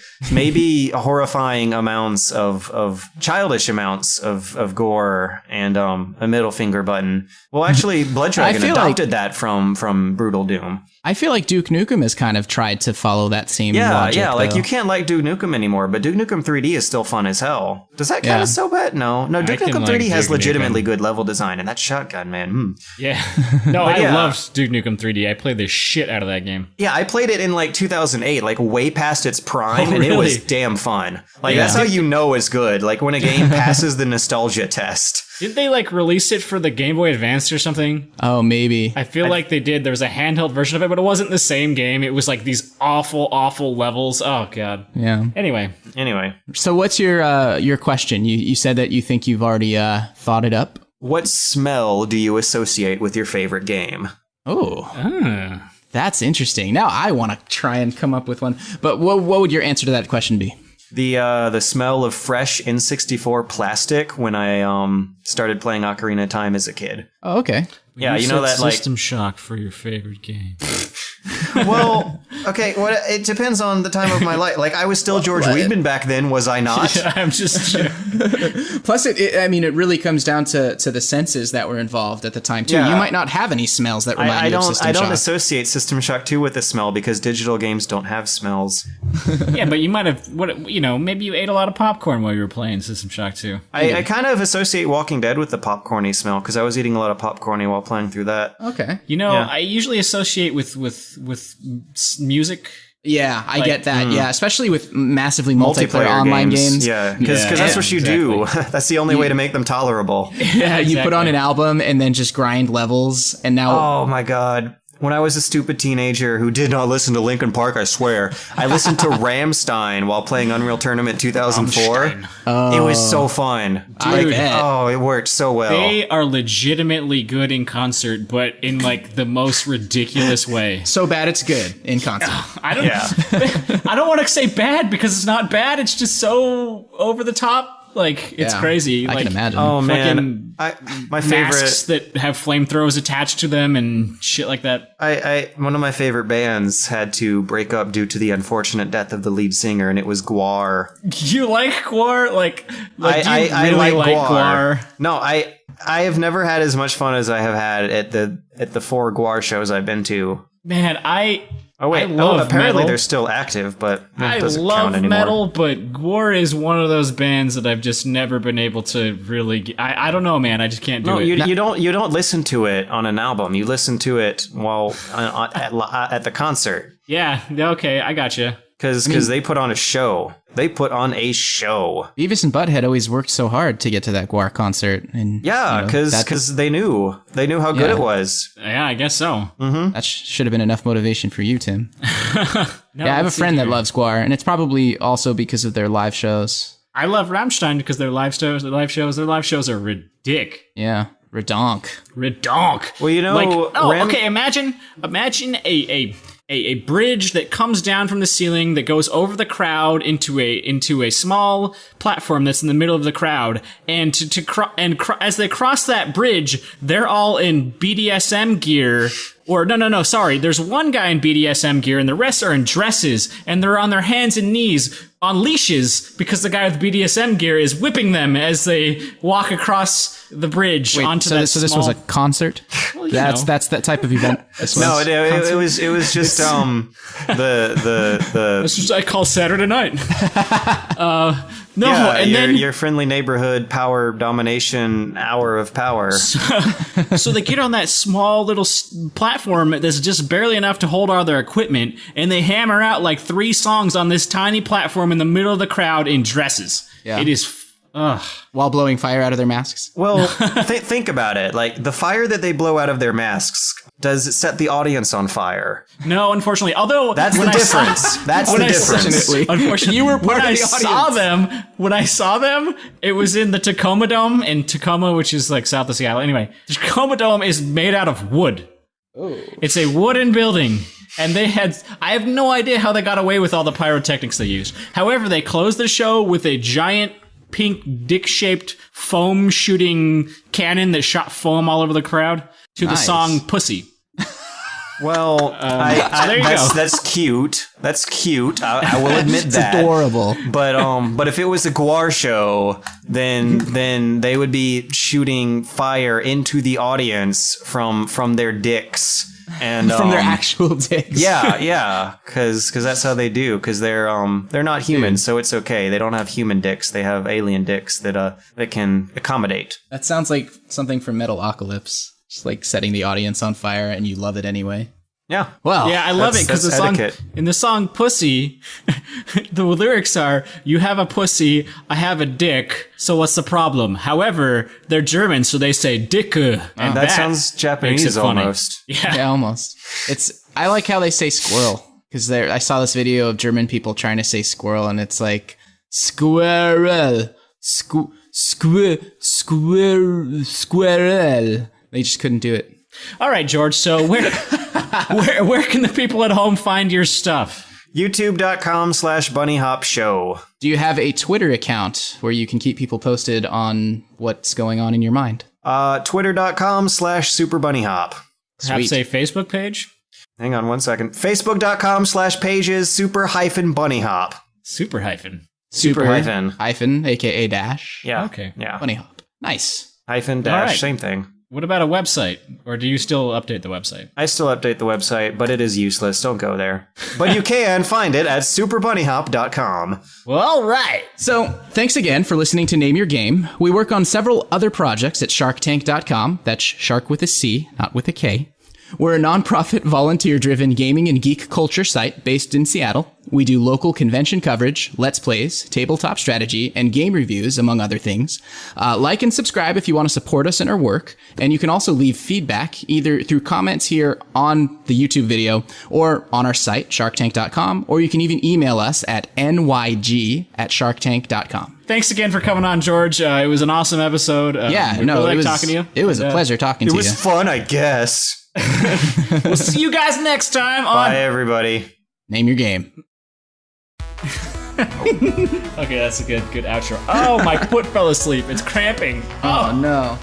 horrifying amounts of childish amounts of gore and a middle finger button. Well, actually, Blood Dragon adopted that from Brutal Doom. I feel like Duke Nukem has kind of tried to follow that same logic. Yeah, like you can't like Duke Nukem anymore, but Duke Nukem 3D is still fun as hell. Does that count as so bad? No, Duke Nukem 3D has legitimately good level design, and that shotgun, man. Yeah. No, I loved Duke Nukem 3D. I played the shit out of that game. Yeah, I played it in like 2008, like way past its prime, and it was damn fun. Like that's how you know it's good. Like when a game passes the nostalgia test. Didn't they like release it for the Game Boy Advance or something? Oh, maybe. I feel like they did. There was a handheld version of it, but it wasn't the same game. It was like these awful, awful levels. Oh god. Yeah. Anyway, So what's your question? You said that you think you've already thought it up. what smell do you associate with your favorite game? Oh. That's interesting. Now I want to try and come up with one. But what would your answer to that question be? The smell of fresh N64 plastic when I started playing Ocarina of Time as a kid. Oh, okay. Yeah, you know that like System Shock for your favorite game. well, okay, it depends on the time of my life. Like I was still George Weidman back then, was I not? Yeah, I'm just Plus, it really comes down to the senses that were involved at the time too. Yeah. You might not have any smells that remind you of System I don't Shock. associate System Shock 2 with the smell because digital games don't have smells. yeah, but you might have maybe you ate a lot of popcorn while you were playing System Shock 2. I kind of associate Walking Dead with the popcorny smell because I was eating a lot of popcorny while playing through that. Okay. Yeah. I usually associate with music. Yeah, I get that. Yeah, especially with massively multiplayer online games. Yeah, because that's what you do. That's the only way to make them tolerable. Yeah, you put on an album and then just grind levels, and now. Oh my god. When I was a stupid teenager who did not listen to Linkin Park, I swear, I listened to Rammstein while playing Unreal Tournament 2004. It was so fun. Dude, it worked so well. They are legitimately good in concert, but in like the most ridiculous way. So bad it's good in concert. I don't want to say bad because it's not bad. It's just so over the top. Like it's crazy. I like, can imagine. Oh man, my favorite masks that have flamethrowers attached to them and shit like that. One of my favorite bands had to break up due to the unfortunate death of the lead singer, and it was Gwar. You like Gwar? Like I really like Gwar? No, I have never had as much fun as I have had at the 4 Gwar shows I've been to. Man, apparently metal. they're still active, but I doesn't love count anymore. metal, but Gwar is one of those bands that I've just never been able to really. I don't know, man. I just can't do it. You don't listen to it on an album. You listen to it while at the concert. Yeah. Okay. I gotcha. Because they put on a show. They put on a show. Beavis and Butthead always worked so hard to get to that Gwar concert, and because they knew how good it was. Yeah, I guess so. That should have been enough motivation for you, Tim. I have a friend that loves Gwar, and it's probably also because of their live shows. I love Rammstein because their live shows are ridic. Yeah, redonk. Well, okay. Imagine a bridge that comes down from the ceiling that goes over the crowd into a small platform that's in the middle of the crowd, and as they cross that bridge, they're all in BDSM gear. Or no, sorry. There's one guy in BDSM gear and the rest are in dresses and they're on their hands and knees on leashes because the guy with BDSM gear is whipping them as they walk across the bridge onto that. So this was a concert? Well, that's that type of event. No, it was just the That's what I call Saturday night. your friendly neighborhood power domination hour of power. So they get on that small little platform that's just barely enough to hold all their equipment, and they hammer out like 3 songs on this tiny platform in the middle of the crowd in dresses. Yeah. It is. While blowing fire out of their masks. Well, think about it. Like the fire that they blow out of their masks, does it set the audience on fire? No, unfortunately. Although that's the difference. Unfortunately, you were part of the audience. When I saw them, it was in the Tacoma Dome in Tacoma, which is like south of Seattle. Anyway, the Tacoma Dome is made out of wood. Oh. It's a wooden building. And I have no idea how they got away with all the pyrotechnics they used. However, they closed the show with a giant pink dick-shaped foam shooting cannon that shot foam all over the crowd to the song Pussy. Well, there you go. That's cute. That's cute. I will admit that. It's adorable. But if it was a Gwar show, then they would be shooting fire into the audience from their dicks. And from their actual dicks. Yeah, because that's how they do. Because they're not humans, so it's okay. They don't have human dicks. They have alien dicks that can accommodate. That sounds like something from Metalocalypse. Just like setting the audience on fire, and you love it anyway. Yeah. Well, Yeah, I love it because that's etiquette. in the song "Pussy," the lyrics are, "You have a pussy, I have a dick. So what's the problem?" However, they're German, so they say "dicke," and That sounds makes it Japanese funny. almost. Yeah. almost. I like how they say squirrel because I saw this video of German people trying to say squirrel, and it's like squirrel, squirrel. They just couldn't do it. All right, George. So where can the people at home find your stuff? YouTube.com/bunnyhop show. Do you have a Twitter account where you can keep people posted on what's going on in your mind? Twitter.com/Super Bunnyhop. Perhaps Sweet. a Facebook page? Hang on 1 second. Facebook.com/pages super-bunnyhop. Super hyphen. Super hyphen. aka dash. Yeah. Okay. Yeah. Bunny hop. Nice. Hyphen dash. right. Same thing. What about a website? Or do you still update the website? I still update the website, but it is useless. Don't go there. But you can find it at superbunnyhop.com. Well, all right. So, thanks again for listening to Name Your Game. We work on several other projects at SharcTank.com. That's shark with a C, not with a K. We're a nonprofit, volunteer-driven gaming and geek culture site based in Seattle. We do local convention coverage, Let's Plays, tabletop strategy, and game reviews, among other things. Like and subscribe if you want to support us in our work. And you can also leave feedback either through comments here on the YouTube video or on our site, sharktank.com, or you can even email us at nyg@sharktank.com. Thanks again for coming on, George. It was an awesome episode. We really it was talking to you. It was a pleasure talking to you. It was fun, I guess. We'll see you guys next time on... Bye, everybody. Name your game. Okay, that's a good outro. Oh, my foot fell asleep. It's cramping. Oh no.